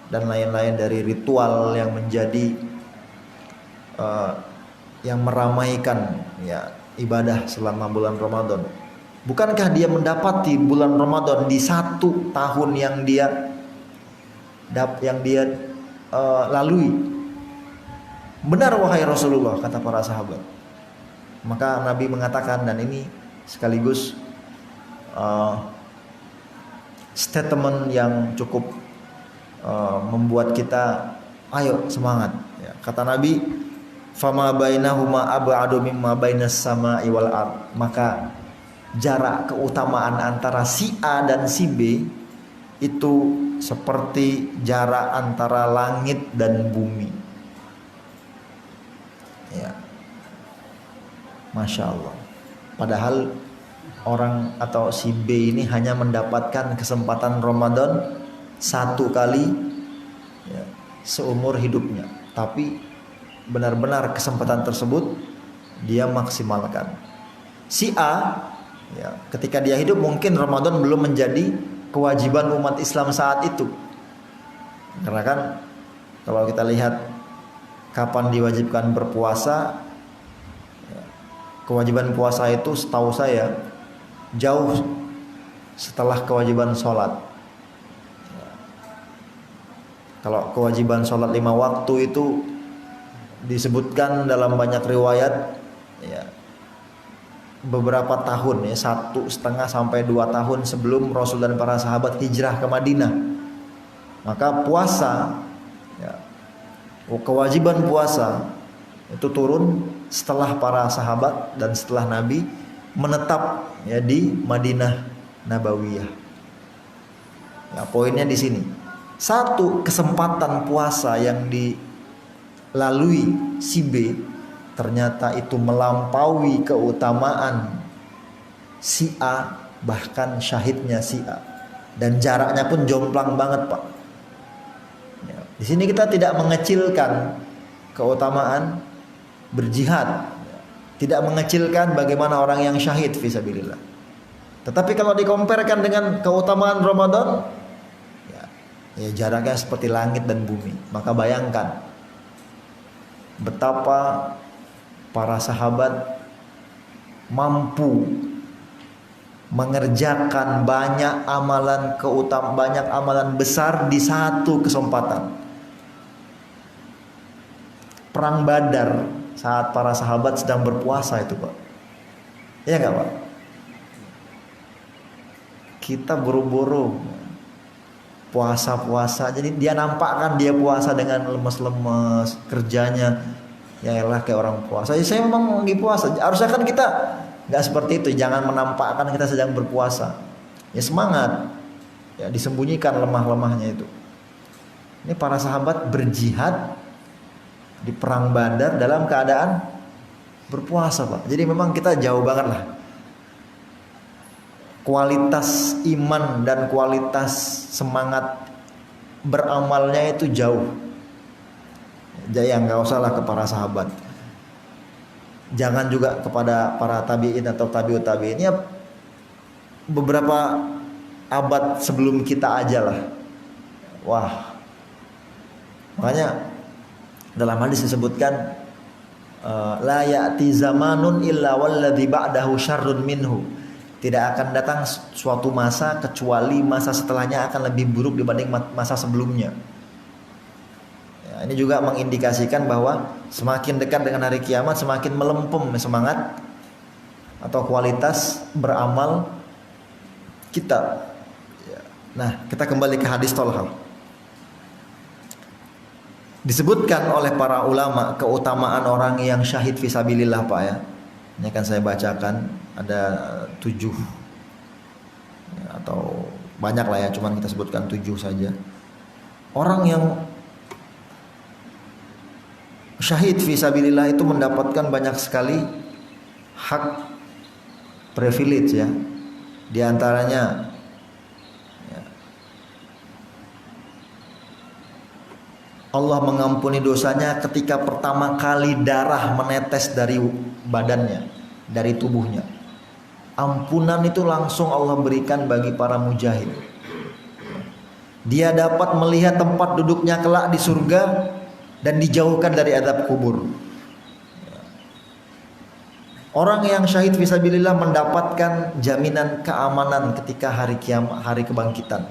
dan lain-lain dari ritual yang menjadi yang meramaikan, ya, ibadah selama bulan Ramadan. Bukankah dia mendapati bulan Ramadan di satu tahun yang dia lalui? Benar wahai Rasulullah, kata para sahabat. Maka Nabi mengatakan, dan ini sekaligus statement yang cukup membuat kita ayo semangat, ya. Kata Nabi, fama bainahuma ab'adu mimma bainas sama'i wal ard. Maka jarak keutamaan antara si A dan si B itu seperti jarak antara langit dan bumi. Ya. Masya Allah. Padahal orang atau si B ini hanya mendapatkan kesempatan Ramadan satu kali, ya, seumur hidupnya. Tapi benar-benar kesempatan tersebut dia maksimalkan. Si A, ya, ketika dia hidup mungkin Ramadan belum menjadi kewajiban umat Islam saat itu. Karena kan kalau kita lihat kapan diwajibkan berpuasa, kewajiban puasa itu setahu saya jauh setelah kewajiban sholat. Kalau kewajiban sholat 5 waktu itu disebutkan dalam banyak riwayat, ya, beberapa tahun, ya, 1,5 sampai 2 tahun sebelum Rasul dan para sahabat hijrah ke Madinah. Maka puasa, ya, kewajiban puasa Itu turun setelah para sahabat dan setelah Nabi menetap ya di Madinah Nabawiyah. Ya, poinnya di sini. Satu kesempatan puasa yang dilalui si B ternyata itu melampaui keutamaan si A, bahkan syahidnya si A, dan jaraknya pun jomplang banget, Pak. Ya, di sini kita tidak mengecilkan keutamaan berjihad, tidak mengecilkan bagaimana orang yang syahid fisabilillah. Tetapi kalau dikomparkan dengan keutamaan Ramadan, ya jaraknya seperti langit dan bumi. Maka bayangkan betapa para sahabat mampu mengerjakan banyak amalan besar di satu kesempatan. Perang Badar saat para sahabat sedang berpuasa itu, Pak. Iya nggak, Pak? Kita buru-buru puasa-puasa, jadi dia nampakkan dia puasa dengan lemes-lemes kerjanya. Ya elah kayak orang puasa. Saya memang lagi puasa. Harusnya kan kita nggak seperti itu. Jangan menampakkan kita sedang berpuasa. Ya semangat. Ya disembunyikan lemah-lemahnya itu. Ini para sahabat berjihad di perang Badar dalam keadaan berpuasa, Pak. Jadi memang kita jauh banget lah. Kualitas iman dan kualitas semangat beramalnya itu jauh. Jadi nggak usah lah ke para sahabat. Jangan juga kepada para tabi'in atau tabi'ut tabi'in. Ya beberapa abad sebelum kita aja lah. Wah. Makanya dalam hadis disebutkan la ya'ti zamanun illa walladzi ba'dahu syarrun minhu. Tidak akan datang suatu masa kecuali masa setelahnya akan lebih buruk dibanding masa sebelumnya. Ya, ini juga mengindikasikan bahwa semakin dekat dengan hari kiamat semakin melempem semangat atau kualitas beramal kita. Ya. Nah, kita kembali ke hadis Thalhah. Disebutkan oleh para ulama keutamaan orang yang syahid fisabilillah, Pak ya. Ini akan saya bacakan, ada 7 ya, atau banyak lah ya, cuman kita sebutkan 7 saja. Orang yang syahid fisabilillah itu mendapatkan banyak sekali hak privilege ya. Di antaranya ya, Allah mengampuni dosanya ketika pertama kali darah menetes dari badannya, dari tubuhnya. Ampunan itu langsung Allah berikan bagi para mujahid. Dia dapat melihat tempat duduknya kelak di surga dan dijauhkan dari azab kubur. Orang yang syahid fisabilillah mendapatkan jaminan keamanan ketika hari kiamat, hari kebangkitan.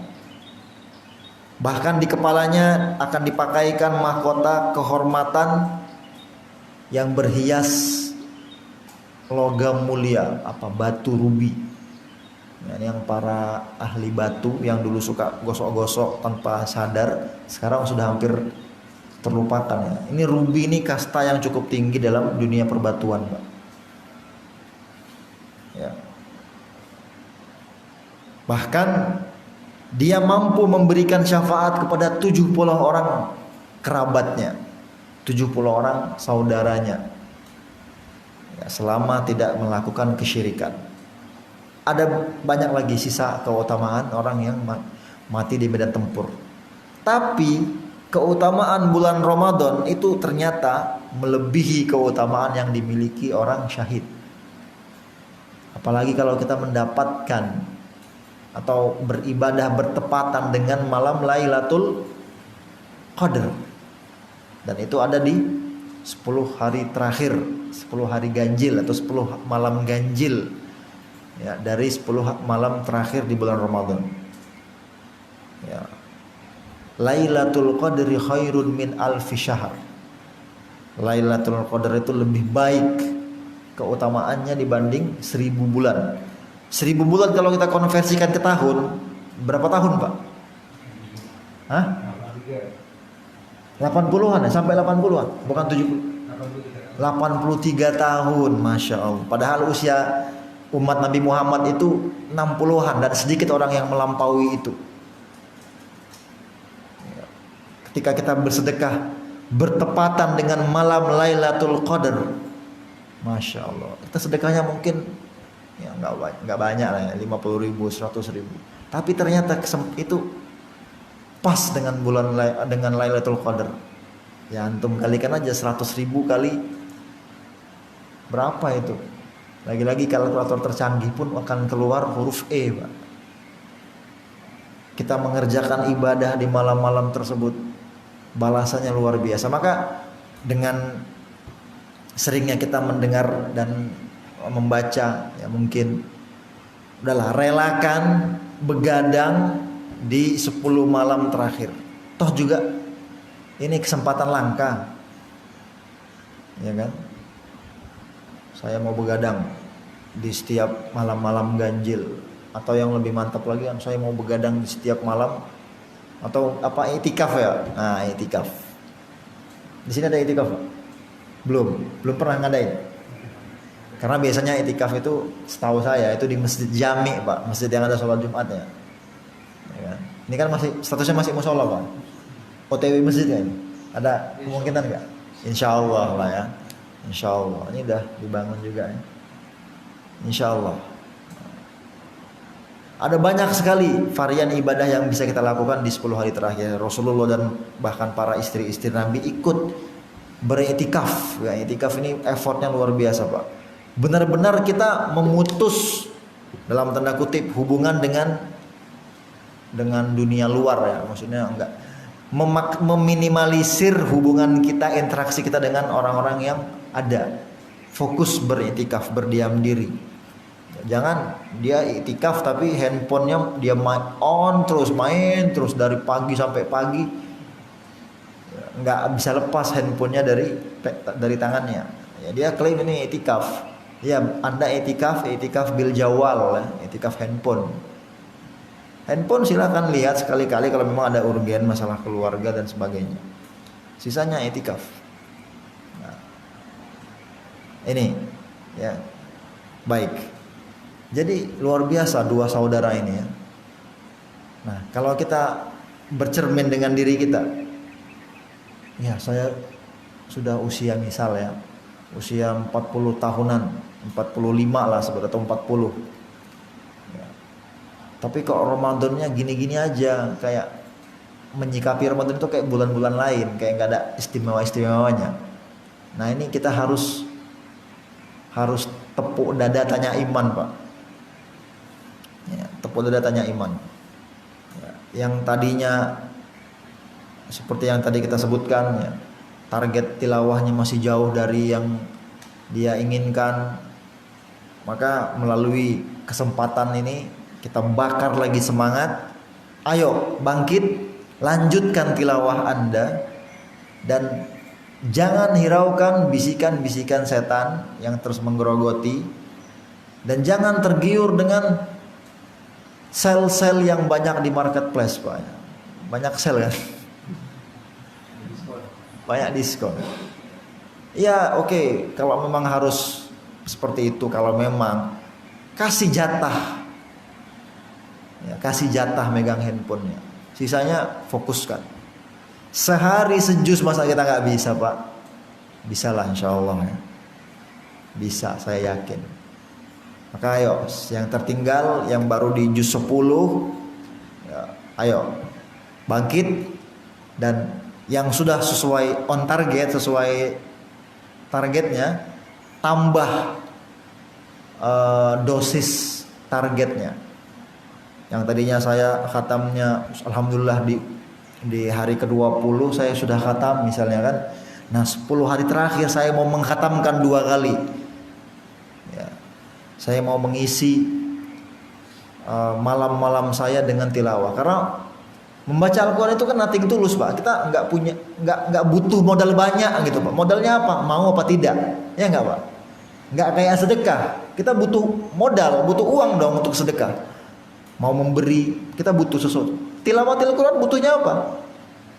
Bahkan di kepalanya akan dipakaikan mahkota kehormatan yang berhias logam mulia, batu rubi. Yang para ahli batu yang dulu suka gosok-gosok tanpa sadar, sekarang sudah hampir terlupakan ya. Ini rubi, ini kasta yang cukup tinggi dalam dunia perbatuan, Pak. Ya. Bahkan dia mampu memberikan syafaat kepada 70 orang kerabatnya, 70 orang saudaranya. Ya, selama tidak melakukan kesyirikan. Ada banyak lagi sisa keutamaan orang yang mati di medan tempur. Tapi keutamaan bulan Ramadan itu ternyata melebihi keutamaan yang dimiliki orang syahid. Apalagi kalau kita mendapatkan atau beribadah bertepatan dengan malam Lailatul Qadar. Dan itu ada di 10 hari terakhir, 10 hari ganjil atau 10 malam ganjil ya, dari 10 malam terakhir di bulan Ramadan ya. Lailatul Qadri khairun min alfi syahr. Lailatul Qadar itu lebih baik keutamaannya dibanding 1000 bulan. 1000 bulan kalau kita konversikan ke tahun, berapa tahun, Pak? Hah? 80-an ya, sampai 80-an, bukan 70. 83 tahun, Masya Allah. Padahal usia umat Nabi Muhammad itu 60-an dan sedikit orang yang melampaui itu. Ketika kita bersedekah bertepatan dengan malam Lailatul Qadar, Masya Allah, kita sedekahnya mungkin ya nggak banyak lah ya, 50.000, 100.000. Tapi ternyata itu pas dengan dengan Lailatul Qadar. Ya antum kalikan aja 100.000 kali berapa itu? Lagi-lagi kalkulator tercanggih pun akan keluar huruf E, Pak. Kita mengerjakan ibadah di malam-malam tersebut, balasannya luar biasa. Maka dengan seringnya kita mendengar dan membaca, ya mungkin udahlah relakan begadang di 10 malam terakhir. Toh juga ini kesempatan langka, ya kan? Saya mau begadang di setiap malam-malam ganjil, atau yang lebih mantap lagi kan saya mau begadang di setiap malam, atau apa, itikaf ya. Nah, itikaf. Di sini ada itikaf? Belum pernah ngadain. Karena biasanya itikaf itu setahu saya itu di Masjid Jami, Pak, masjid yang ada sholat Jumatnya. Ya kan? Ini kan masih statusnya masih musola, Pak. OTW masjid kan? Ada kemungkinan nggak? Insya Allah lah ya. Insya Allah. Ini udah dibangun juga ya. Insya Allah. Ada banyak sekali varian ibadah yang bisa kita lakukan di 10 hari terakhir. Rasulullah dan bahkan para istri-istri Nabi ikut beriktikaf. Ya, iktikaf ini effortnya luar biasa, Pak. Benar-benar kita memutus dalam tanda kutip hubungan dengan dunia luar ya. Maksudnya enggak meminimalisir hubungan kita, interaksi kita dengan orang-orang yang ada. Fokus beriktikaf, berdiam diri. Jangan dia iktikaf tapi handphonenya dia main terus dari pagi sampai pagi, nggak bisa lepas handphonenya dari tangannya. Ya, dia klaim ini iktikaf. Ya, Anda iktikaf bil jawal, iktikaf handphone. Handphone silakan lihat sekali-kali kalau memang ada urgen masalah keluarga dan sebagainya. Sisanya iktikaf. Nah, ini ya baik. Jadi luar biasa dua saudara ini ya. Nah, kalau kita bercermin dengan diri kita, ya saya sudah usia misal ya, usia 40 tahunan, 45 lah sebenarnya, atau 40. Ya. Tapi kok Ramadannya gini-gini aja, kayak menyikapi Ramadan itu kayak bulan-bulan lain, kayak nggak ada istimewa-istimewanya. Nah ini kita harus tepuk dada tanya iman, Pak. Ya, tepuk dada tanya iman. Ya, yang tadinya seperti yang tadi kita sebutkan ya, target tilawahnya masih jauh dari yang dia inginkan, maka melalui kesempatan ini kita bakar lagi semangat. Ayo bangkit, lanjutkan tilawah Anda, dan jangan hiraukan bisikan-bisikan setan yang terus menggerogoti, dan jangan tergiur dengan sel-sel yang banyak di marketplace, Pak. Banyak sel kan? Banyak diskon. Ya oke, kalau memang harus seperti itu, kalau memang kasih jatah. Ya, kasih jatah megang handphonenya. Sisanya fokuskan. Sehari sejus masa kita nggak bisa, Pak? Bisa lah insya Allah ya. Bisa, saya yakin. Maka ayo, yang tertinggal, yang baru di juz 10 ya, ayo bangkit. Dan yang sudah sesuai on target, sesuai targetnya, tambah dosis targetnya. Yang tadinya saya khatamnya alhamdulillah di hari ke-20 saya sudah khatam misalnya kan. Nah 10 hari terakhir saya mau mengkhatamkan 2 kali ya. Saya mau mengisi malam-malam saya dengan tilawah. Karena membaca Al-Quran itu kan nothing tulus, Pak. Kita nggak butuh modal banyak gitu, Pak. Modalnya apa? Mau apa tidak? Ya nggak, Pak? Nggak kayak sedekah. Kita butuh modal, butuh uang dong untuk sedekah. Mau memberi, kita butuh sesuatu. Tilawatil Quran butuhnya apa?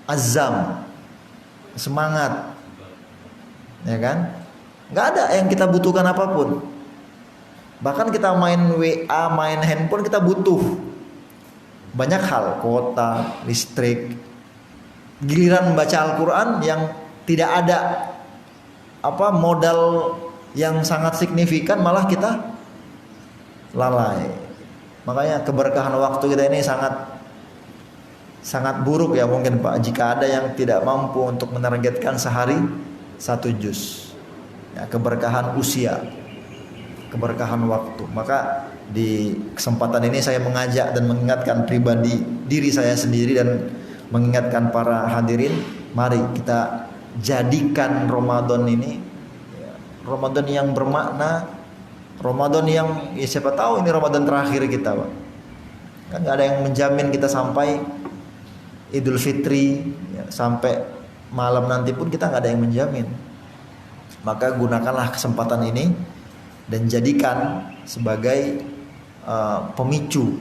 Azam, semangat. ya kan? Nggak ada yang kita butuhkan apapun. Bahkan kita main WA, main handphone kita butuh banyak hal, kuota, listrik. Giliran membaca Al-Quran yang tidak ada modal yang sangat signifikan, malah kita lalai. Makanya keberkahan waktu kita ini sangat buruk ya mungkin Pak, jika ada yang tidak mampu untuk menargetkan sehari 1 juz. Ya, keberkahan usia, keberkahan waktu. Maka di kesempatan ini saya mengajak dan mengingatkan pribadi diri saya sendiri dan mengingatkan para hadirin, mari kita jadikan Ramadan ini Ramadan yang bermakna, Ramadan yang siapa tahu ini Ramadan terakhir kita, Pak. Kan nggak ada yang menjamin kita sampai Idul Fitri ya, sampai malam nanti pun kita nggak ada yang menjamin. Maka gunakanlah kesempatan ini dan jadikan sebagai pemicu.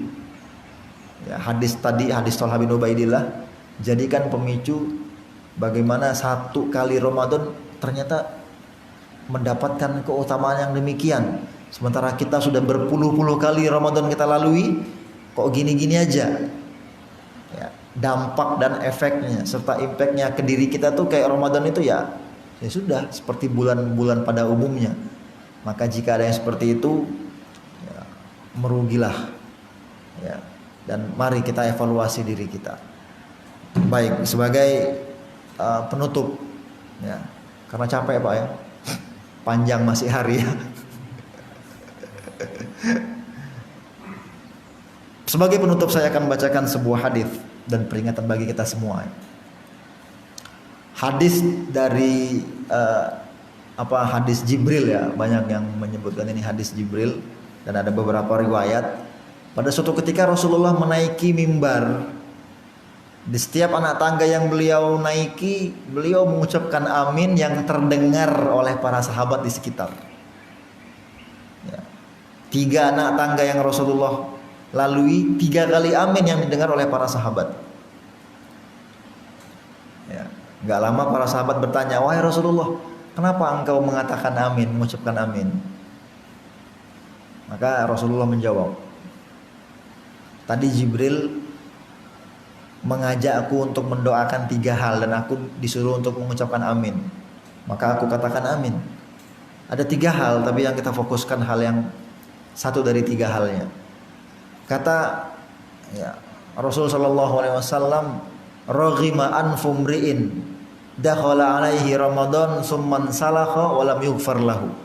Ya, hadis Thalha bin Ubaidillah, jadikan pemicu bagaimana 1 kali Ramadan ternyata mendapatkan keutamaan yang demikian. Sementara kita sudah berpuluh-puluh kali Ramadan kita lalui, kok gini-gini aja. Ya, dampak dan efeknya serta impactnya ke diri kita tuh kayak Ramadan itu ya sudah seperti bulan-bulan pada umumnya. Maka jika ada yang seperti itu ya, merugilah ya. Dan mari kita evaluasi diri kita. Baik, sebagai penutup ya, karena capek Pak ya, panjang masih hari ya. Sebagai penutup saya akan bacakan sebuah hadis dan peringatan bagi kita semua. Hadis dari hadis Jibril ya, banyak yang menyebutkan ini hadis Jibril dan ada beberapa riwayat. Pada suatu ketika Rasulullah menaiki mimbar. Di setiap anak tangga yang beliau naiki, beliau mengucapkan amin yang terdengar oleh para sahabat di sekitar. Ya. 3 anak tangga yang Rasulullah lalui, 3 kali amin yang didengar oleh para sahabat. Ya. Gak lama para sahabat bertanya, wahai Rasulullah, kenapa engkau mengatakan amin, mengucapkan amin? Maka Rasulullah menjawab, tadi Jibril mengajak aku untuk mendoakan 3 hal dan aku disuruh untuk mengucapkan amin. Maka aku katakan amin. Ada 3 hal, tapi yang kita fokuskan hal yang 1 dari 3 halnya. Kata ya, Rasulullah SAW, raghima anfu mri'in dakhala alaihi Ramadan summan salakha wa lam yughfar lahu.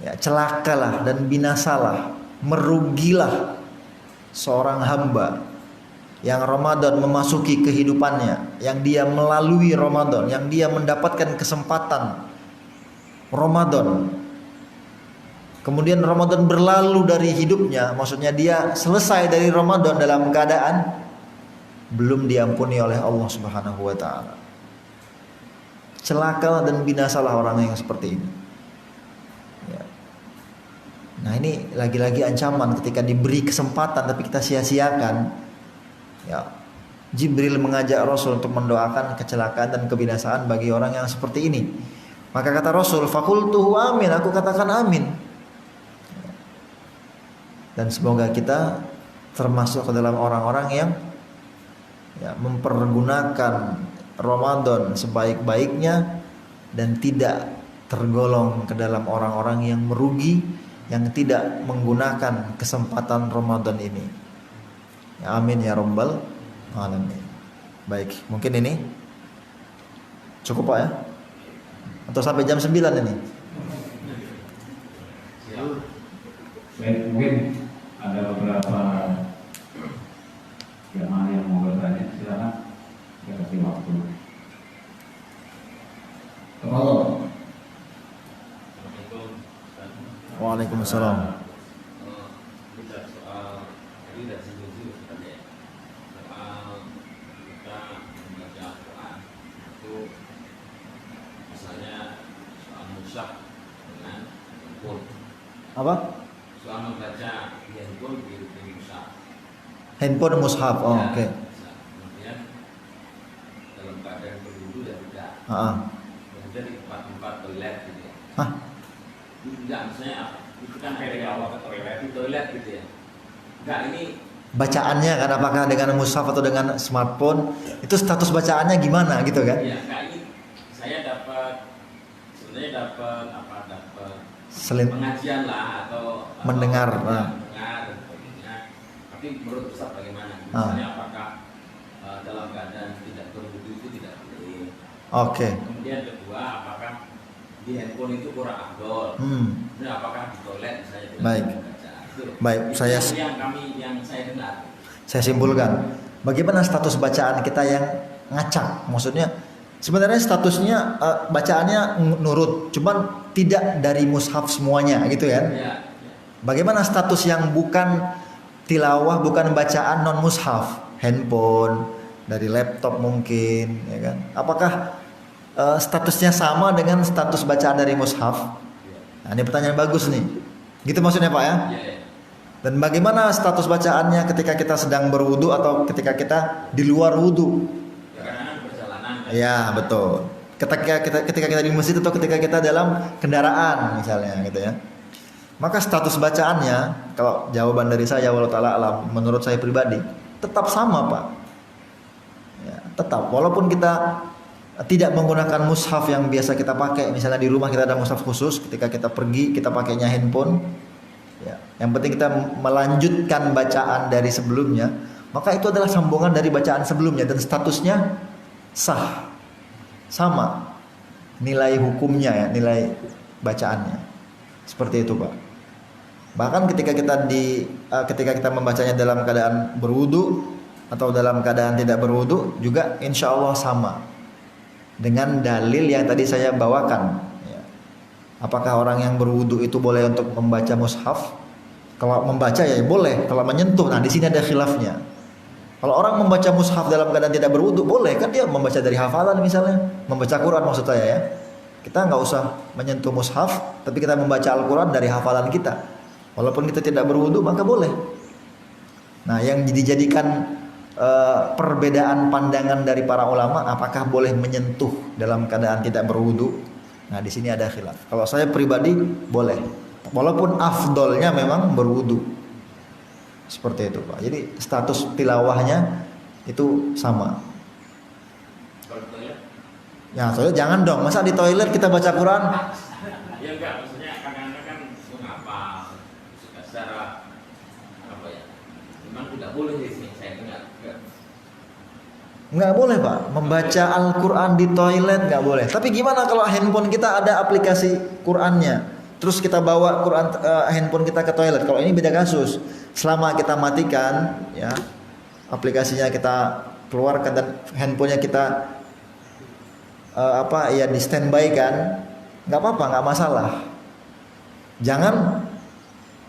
Ya, celakalah dan binasalah, merugilah seorang hamba yang Ramadan memasuki kehidupannya, yang dia melalui Ramadan, yang dia mendapatkan kesempatan Ramadan. Kemudian Ramadan berlalu dari hidupnya, maksudnya dia selesai dari Ramadan dalam keadaan belum diampuni oleh Allah Subhanahu wa taala. Celaka dan binasalah orang yang seperti ini. Ya. Nah, ini lagi-lagi ancaman ketika diberi kesempatan tapi kita sia-siakan. Ya. Jibril mengajak Rasul untuk mendoakan kecelakaan dan kebinasaan bagi orang yang seperti ini. Maka kata Rasul, faqultuhu amin, aku katakan amin. Dan semoga kita termasuk ke dalam orang-orang yang ya, mempergunakan Ramadan sebaik-baiknya dan tidak tergolong ke dalam orang-orang yang merugi, yang tidak menggunakan kesempatan Ramadan ini. Ya, amin ya rabbal alamin. Baik, mungkin ini cukup Pak ya? Atau sampai jam 9 ini? Baik, mungkin ada beberapa jamaah yang mau bertanya, silakan. Saya kasih waktu. Halo. Waalaikumsalam. Bicara soal ini dari sini sebenarnya soal kita membaca Al-Quran itu misalnya soal mushaf dengan handphone. Apa? Soal membaca di handphone di mushaf. Handphone mushaf. Oh, Ya, oke. kemudian dalam keadaan berwudu ya tidak. Heeh. Dan kemudian di tempat-tempat toilet gitu ya. Hah? Enggak, maksudnya apa? Itu kan kayak dari awal ke toilet, di toilet gitu ya. Enggak, ini Bacaannya kan apakah dengan mushaf atau dengan smartphone, itu status bacaannya gimana gitu kan? ya enggak, ini saya sebenarnya dapat pengajian lah atau Mendengar, mendengar, tapi menurut Ustaz bagaimana? Misalnya apakah dalam keadaan tidak berwudu itu tidak boleh? Oke. Kemudian kedua, apakah di handphone itu kurang afdol? Kemudian apakah di toilet misalnya tidak Baik. boleh baca? Itu, Baik, itu saya yang saya dengar. Saya simpulkan, bagaimana status bacaan kita yang ngacak? Maksudnya sebenarnya statusnya bacaannya nurut, cuman tidak dari mushaf semuanya gitu kan? Ya. Bagaimana status yang bukan tilawah, bukan bacaan non mushaf, handphone, dari laptop mungkin, ya kan? Apakah statusnya sama dengan status bacaan dari mushaf? Nah, ini pertanyaan bagus nih. Gitu maksudnya Pak ya? Ya. Dan bagaimana status bacaannya ketika kita sedang berwudu atau ketika kita di luar wudu? Ya, karena perjalanan. Kan? Ya betul. Ketika kita di masjid atau ketika kita dalam kendaraan misalnya gitu ya. Maka status bacaannya, kalau jawaban dari saya walau ta'ala alam, menurut saya pribadi tetap sama Pak. Ya, tetap. Walaupun kita tidak menggunakan mushaf yang biasa kita pakai, misalnya di rumah kita ada mushaf khusus, ketika kita pergi kita pakainya handphone. Ya, yang penting kita melanjutkan bacaan dari sebelumnya, maka itu adalah sambungan dari bacaan sebelumnya dan statusnya sah, sama nilai hukumnya ya, nilai bacaannya seperti itu Pak. Bahkan ketika kita membacanya dalam keadaan berwudu atau dalam keadaan tidak berwudu juga insya Allah sama dengan dalil yang tadi saya bawakan. Apakah orang yang berwudu itu boleh untuk membaca mushaf? Kalau membaca ya boleh, kalau menyentuh, nah di sini ada khilafnya. Kalau orang membaca mushaf dalam keadaan tidak berwudu boleh, kan dia membaca dari hafalan misalnya, membaca Quran maksud saya ya. Kita nggak usah menyentuh mushaf, tapi kita membaca Al-Quran dari hafalan kita. Walaupun kita tidak berwudu maka boleh. Nah yang dijadikan perbedaan pandangan dari para ulama, apakah boleh menyentuh dalam keadaan tidak berwudu? Nah di sini ada khilaf. Kalau saya pribadi boleh, walaupun afdolnya memang berwudu. Seperti itu Pak. Jadi status tilawahnya itu sama. Kalau toilet? Ya toilet jangan dong. Masa di toilet kita baca Quran? Ya enggak, maksudnya kadang-kadang kan mengapa secara apa ya? Memang tidak boleh sih saya dengar. Nggak boleh Pak, membaca Al-Quran di toilet nggak boleh. Tapi gimana kalau handphone kita ada aplikasi Qurannya, terus kita bawa handphone kita ke toilet? Kalau ini beda kasus. Selama kita matikan, ya aplikasinya kita keluarkan dan handphonenya kita di standby kan, nggak apa-apa, nggak masalah. Jangan.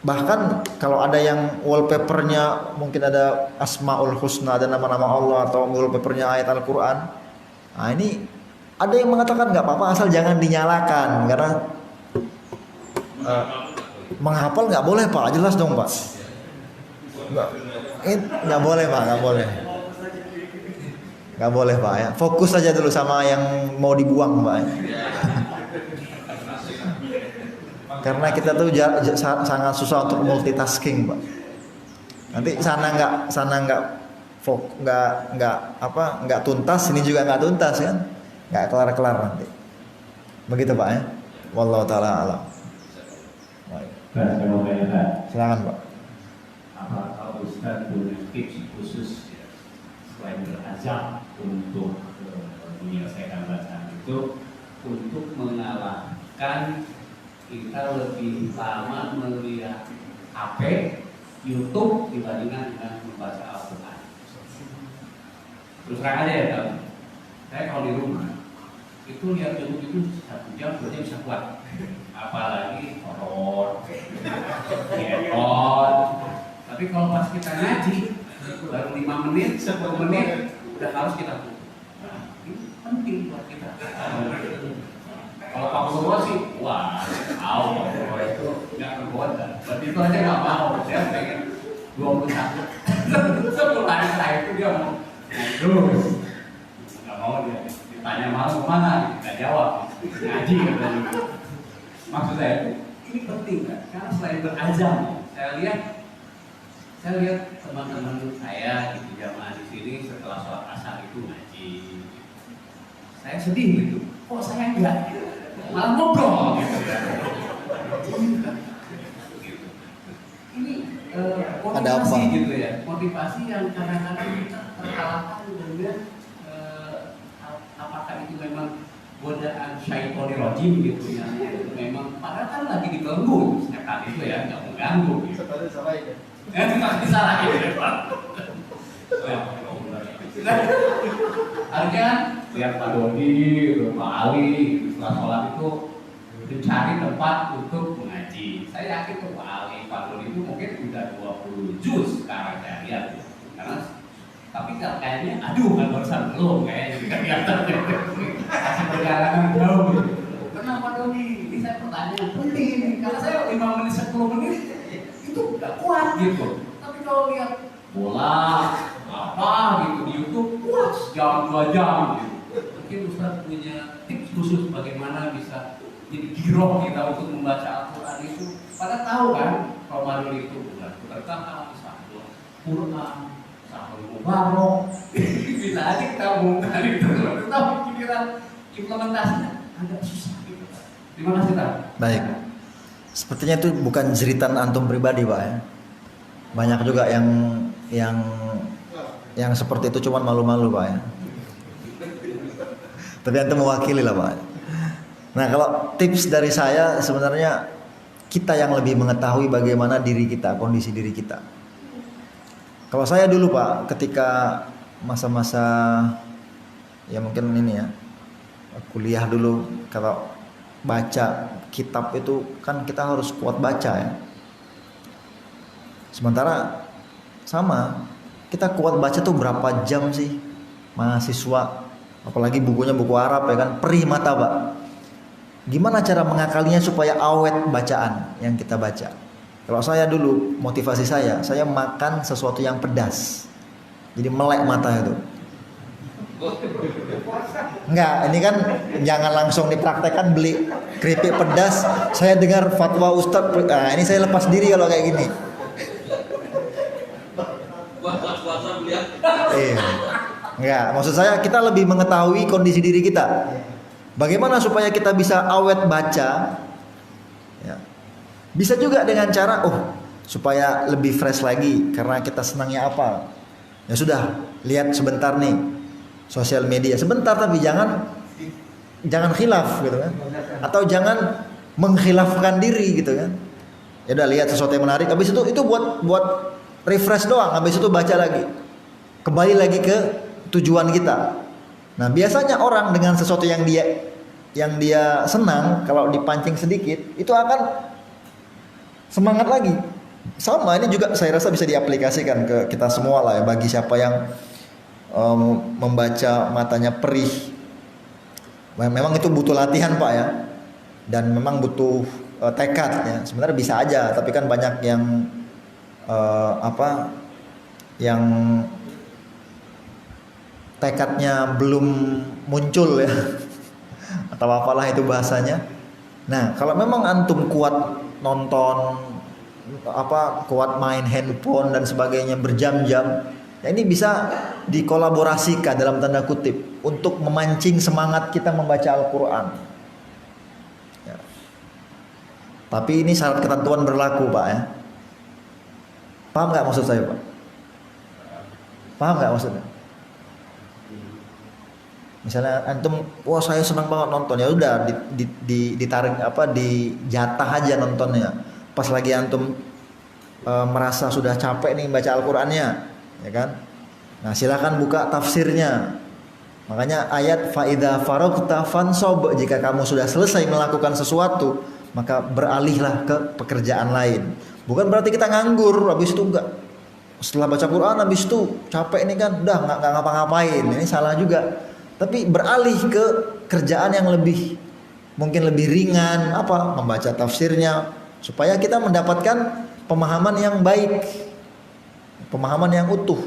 Bahkan kalau ada yang wallpapernya mungkin ada Asmaul Husna, ada nama-nama Allah atau wallpapernya ayat Al-Quran. Nah ini ada yang mengatakan nggak apa-apa asal jangan dinyalakan karena menghafal nggak boleh Pak, jelas dong Pak. Nggak boleh Pak, nggak boleh Pak ya. Fokus saja dulu sama yang mau dibuang Pak. Karena kita tuh sangat susah untuk multitasking Pak. Nanti sana nggak tuntas, ini juga nggak tuntas kan, nggak kelar nanti. Begitu Pak ya. Wallahu taala alam. Silakan Pak. Apakah Ustaz punya tips khusus ya, selain berazam untuk menyelesaikan bacaan itu, untuk mengalahkan kita lebih lama melihat HP, YouTube dibandingkan dengan membaca Al-Quran? Terus terang aja ya, saya kalau di rumah itu lihat YouTube itu 1 jam 2 jam bisa kuat, apalagi horor, tapi kalau pas kita ngaji baru 5 menit, 10 menit udah harus kita tutup. Nah, ini penting buat kita. Kalau Pak Purwo sih, wah, Pak Purwo itu nggak tergoda. Berarti itu aja nggak mau. Saya pengen 21. Setelah saya itu dia mau terus, nggak mau dia. Ditanya malu kemana, nggak jawab. ngaji katanya. Maksud saya ini penting kan, karena selain berazam, saya lihat teman-teman saya gitu jamaah di sini setelah sholat asar itu ngaji. Saya sedih gitu, kok saya enggak, malah ngobrol gitu kan. Ini motivasi gitu ya, motivasi yang kadang-kadang kita terkalahkan dengan apakah itu memang godaan syaitonir rajim gitu ya, memang padahal kan lagi diganggu setan itu ya, nggak mengganggu gitu. Tidak disalahin ya Pak. Harusnya lihat Pak Dodi, Pak Ali setelah sholat itu mencari tempat untuk mengaji. Saya yakin tuh Pak Ali, Pak Dodi itu mungkin udah 20 juz sekarang saya lihat. Karena tapi kayaknya aduh kan barusan belum kayaknya kelihatan masih perjalanan jauh gitu. Kenapa Dodi? Ini saya pertanyaan penting ini karena saya 5 menit 10 menit itu udah kuat gitu. Tapi kalau lihat bola apa gitu di YouTube puas jam 2 jam gitu. Mungkin Ustaz punya tips khusus bagaimana bisa jadi giroh kita untuk membaca Al-Quran itu. Pada tahu kan Ramadan itu bulan berkah, sahur Quran, sahur Mubarak. Bisa aja kita ngomongkan itu, tapi pikiran implementasinya agak susah gitu. Terima kasih Pak. Baik. Sepertinya itu bukan jeritan antum pribadi, Pak ya. Banyak juga yang seperti itu cuman malu-malu, Pak ya. Tapi antum mewakili lah, Pak. Nah, kalau tips dari saya sebenarnya kita yang lebih mengetahui bagaimana diri kita, kondisi diri kita. Kalau saya dulu, Pak, ketika masa-masa ya mungkin ini ya, kuliah dulu, kalau baca kitab itu kan kita harus kuat baca ya. Sementara sama, kita kuat baca tuh berapa jam sih mahasiswa, apalagi bukunya buku Arab ya kan, perih mata, Pak. Gimana cara mengakalinya supaya awet bacaan yang kita baca? Kalau saya dulu, motivasi saya makan sesuatu yang pedas. Jadi melek mata itu. Enggak, ini kan jangan langsung dipraktekkan beli keripik pedas. Saya dengar fatwa Ustadz, nah ini saya lepas diri kalau kayak gini. Enggak, maksud saya kita lebih mengetahui kondisi diri kita. Bagaimana supaya kita bisa awet baca? Ya. Bisa juga dengan cara, supaya lebih fresh lagi karena kita senangnya apa. Ya sudah, lihat sebentar nih sosial media sebentar, tapi jangan khilaf gitu kan, atau jangan mengkhilafkan diri gitu kan. Ya udah, lihat sesuatu yang menarik, habis itu buat refresh doang, habis itu baca lagi, kembali lagi ke tujuan kita. Nah, biasanya orang dengan sesuatu yang dia senang, kalau dipancing sedikit itu akan semangat lagi. Sama, ini juga saya rasa bisa diaplikasikan ke kita semua lah ya, bagi siapa yang membaca matanya perih. Memang itu butuh latihan, Pak ya, dan memang butuh tekad ya. Sebenarnya bisa aja, tapi kan banyak yang yang tekadnya belum muncul ya, atau apalah itu bahasanya. Nah, kalau memang antum kuat nonton kuat main handphone dan sebagainya berjam-jam, ya ini bisa dikolaborasikan dalam tanda kutip untuk memancing semangat kita membaca Al-Quran ya. Tapi ini syarat ketentuan berlaku, Pak ya. Paham nggak maksud saya, Pak? Paham nggak maksudnya? Misalnya antum, wah saya senang banget nonton, ya udah ditarik dijatah aja nontonnya. Pas lagi antum merasa sudah capek nih baca Al-Qur'annya, ya kan? Nah, silakan buka tafsirnya. Makanya ayat fa idza faragta fansob, jika kamu sudah selesai melakukan sesuatu, maka beralihlah ke pekerjaan lain. Bukan berarti kita nganggur habis itu enggak. Setelah baca Quran habis itu capek nih kan, udah enggak ngapa-ngapain. Ini salah juga. Tapi beralih ke kerjaan yang mungkin lebih ringan, membaca tafsirnya, supaya kita mendapatkan pemahaman yang baik, pemahaman yang utuh.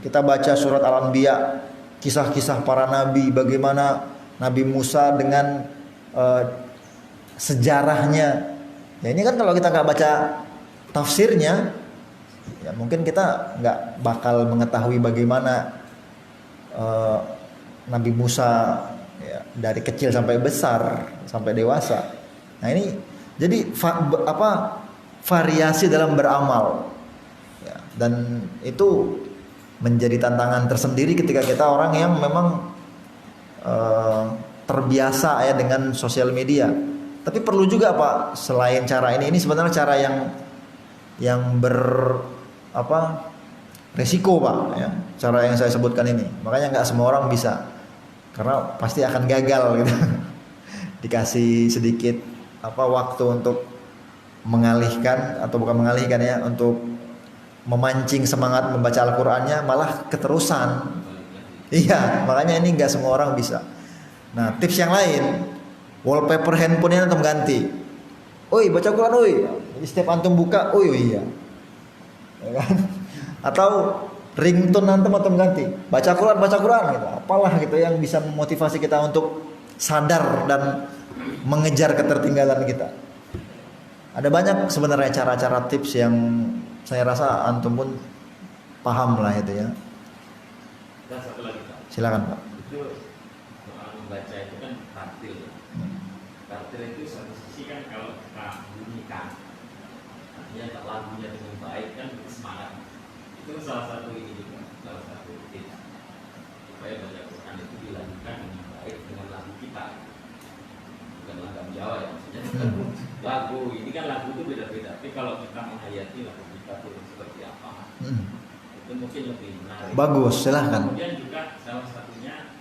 Kita baca surat Al-Anbiya, kisah-kisah para nabi, bagaimana Nabi Musa dengan sejarahnya. Ya ini kan kalau kita nggak baca tafsirnya, ya mungkin kita nggak bakal mengetahui bagaimana Nabi Musa ya, dari kecil sampai besar sampai dewasa. Nah ini jadi variasi dalam beramal ya, dan itu menjadi tantangan tersendiri ketika kita orang yang memang terbiasa ya dengan sosial media. Tapi perlu juga Pak, selain cara ini sebenarnya cara yang resiko Pak ya, cara yang saya sebutkan ini. Makanya nggak semua orang bisa, karena pasti akan gagal gitu. Dikasih sedikit waktu untuk mengalihkan, atau bukan mengalihkan ya, untuk memancing semangat membaca Al-Qur'annya malah keterusan. Iya, makanya ini nggak semua orang bisa. Nah, tips yang lain, wallpaper handphonenya antum ganti. Oi, baca Quran, oi. Jadi setiap antum buka, oi, iya. Ya kan? Atau ringtone antum ganti. Baca Quran gitu. Apalah gitu yang bisa memotivasi kita untuk sadar dan mengejar ketertinggalan kita. Ada banyak sebenarnya cara-cara tips yang saya rasa antum pun paham lah itu ya. Dan satu lagi Pak. Silakan Pak. Itu soal membaca itu kan tartil. Tartil itu satu sisi kan kalau kita bunyikan, artinya lagunya dengan baik kan semangat. Itu salah satu ini juga, salah satu tips supaya baca Quran itu dilakukan dengan baik dengan lagu kita, bukan lagu Jawa ya maksudnya. Lagu ini kan lagu itu beda-beda, tapi kalau kita menghayati lagu kita itu seperti apa, itu mungkin lebih menarik. Bagus, silahkan. Kemudian juga salah satunya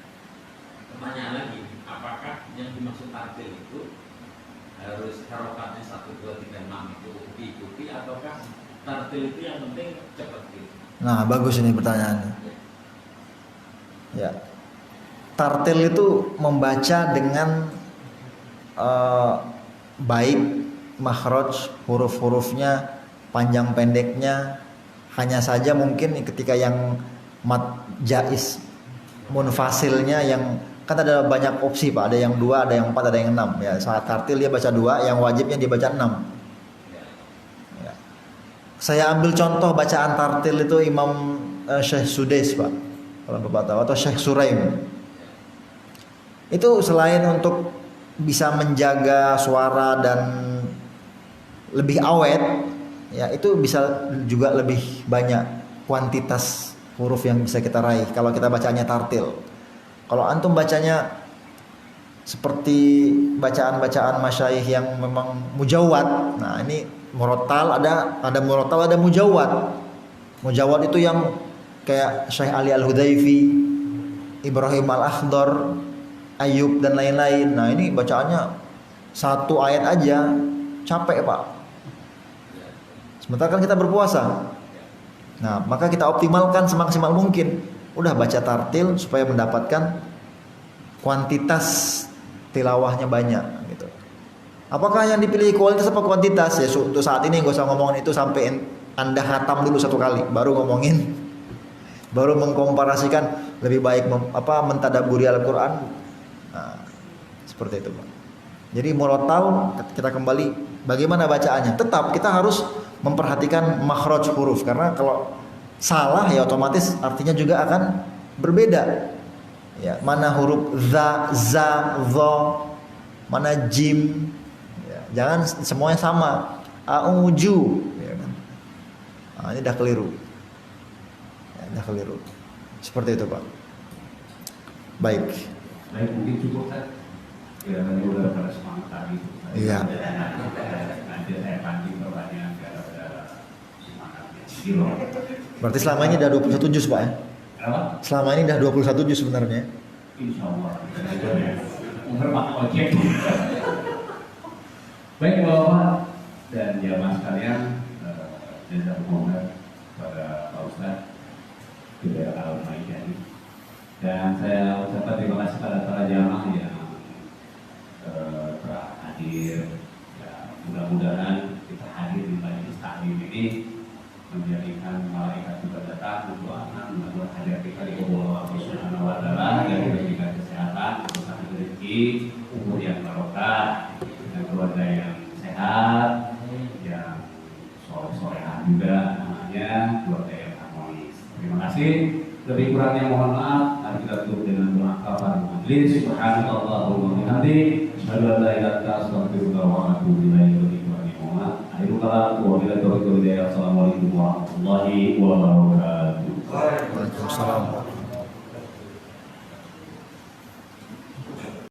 pertanyaan lagi, apakah yang dimaksud tartil itu harus harokatnya 1, 2, 3, 6 itu diikuti, ataukah tartil itu yang penting cepat gitu? Nah, bagus ini pertanyaannya. Ya. Tartil itu membaca dengan baik, makhraj, huruf-hurufnya, panjang pendeknya. Hanya saja mungkin ketika yang mat jaiz munfasilnya, yang kan ada banyak opsi Pak, ada yang 2, ada yang 4, ada yang 6 ya. Saat tartil dia baca 2, yang wajibnya dia baca 6 ya. Saya ambil contoh bacaan tartil itu Imam Syekh Sudais Pak, kalau Bapak tahu, atau Syekh Suraim. Itu selain untuk bisa menjaga suara dan lebih awet ya, itu bisa juga lebih banyak kuantitas huruf yang bisa kita raih kalau kita bacanya tartil. Kalau antum bacanya seperti bacaan-bacaan masyayikh yang memang mujawwad, nah ini murattal, ada murattal, ada mujawwad. Mujawwad itu yang kayak Syekh Ali Al-Hudayfi, Ibrahim Al-Akhdar, Ayub dan lain-lain. Nah ini bacaannya 1 ayat aja capek Pak. Sementara kan kita berpuasa. Nah maka kita optimalkan semaksimal mungkin. Udah baca tartil supaya mendapatkan kuantitas tilawahnya banyak gitu. Apakah yang dipilih kualitas apa kuantitas? Ya untuk saat ini gak usah ngomongin itu sampai Anda khatam dulu 1 kali baru ngomongin, baru mengkomparasikan lebih baik mentadabburi Al-Qur'an. Nah, seperti itu Pak. Jadi murattal, kita kembali bagaimana bacaannya. Tetap kita harus memperhatikan makhraj huruf, karena kalau salah ya otomatis artinya juga akan berbeda. Ya, mana huruf za, dha, mana jim. Ya, jangan semuanya sama. A'uju, ya kan. Nah, ini dah keliru. Ya, dah keliru. Seperti itu Pak. Baik. Baik, mungkin cukup kan? Ya, tadi udah pada semangat tadi. Iya. Nanti saya panggil pertanyaan gara-gara semangatnya. Berarti selama ini udah 21 juz Pak ya? Apa? Selama ini udah 21 juz sebenarnya. Insya Allah. Menghormat ojek. Baik Bapak dan jamaah sekalian, jazakumullah pada Pak Ustadz Jubair Al-Maidani. Dan saya ucapkan terima kasih pada para jamaah yang telah hadir. Ya, mudah-mudahan kita hadir di majelis taklim ini menjadikan malaikat juga datang mendoakan mudah-mudahan hadir kita di Allah Subhanahu wa taala dan diberikan kesehatan, usaha rezeki, umur yang barokah, dan keluarga yang sehat, yang soleh-solehan juga namanya, keluarga yang harmonis. Terima kasih. Lebih kurangnya mohon maaf. Mari kita tutup dengan doa kafaratul majlis. Subhanallahumma wa bihamdihi, asyhadu an la ilaha illa anta, astaghfiruka wa atubu ilaik. Akhirul kalam wa billahi taufiq wal hidayah. Assalamualaikum warahmatullahi wabarakatuh. Waalaikumsalam.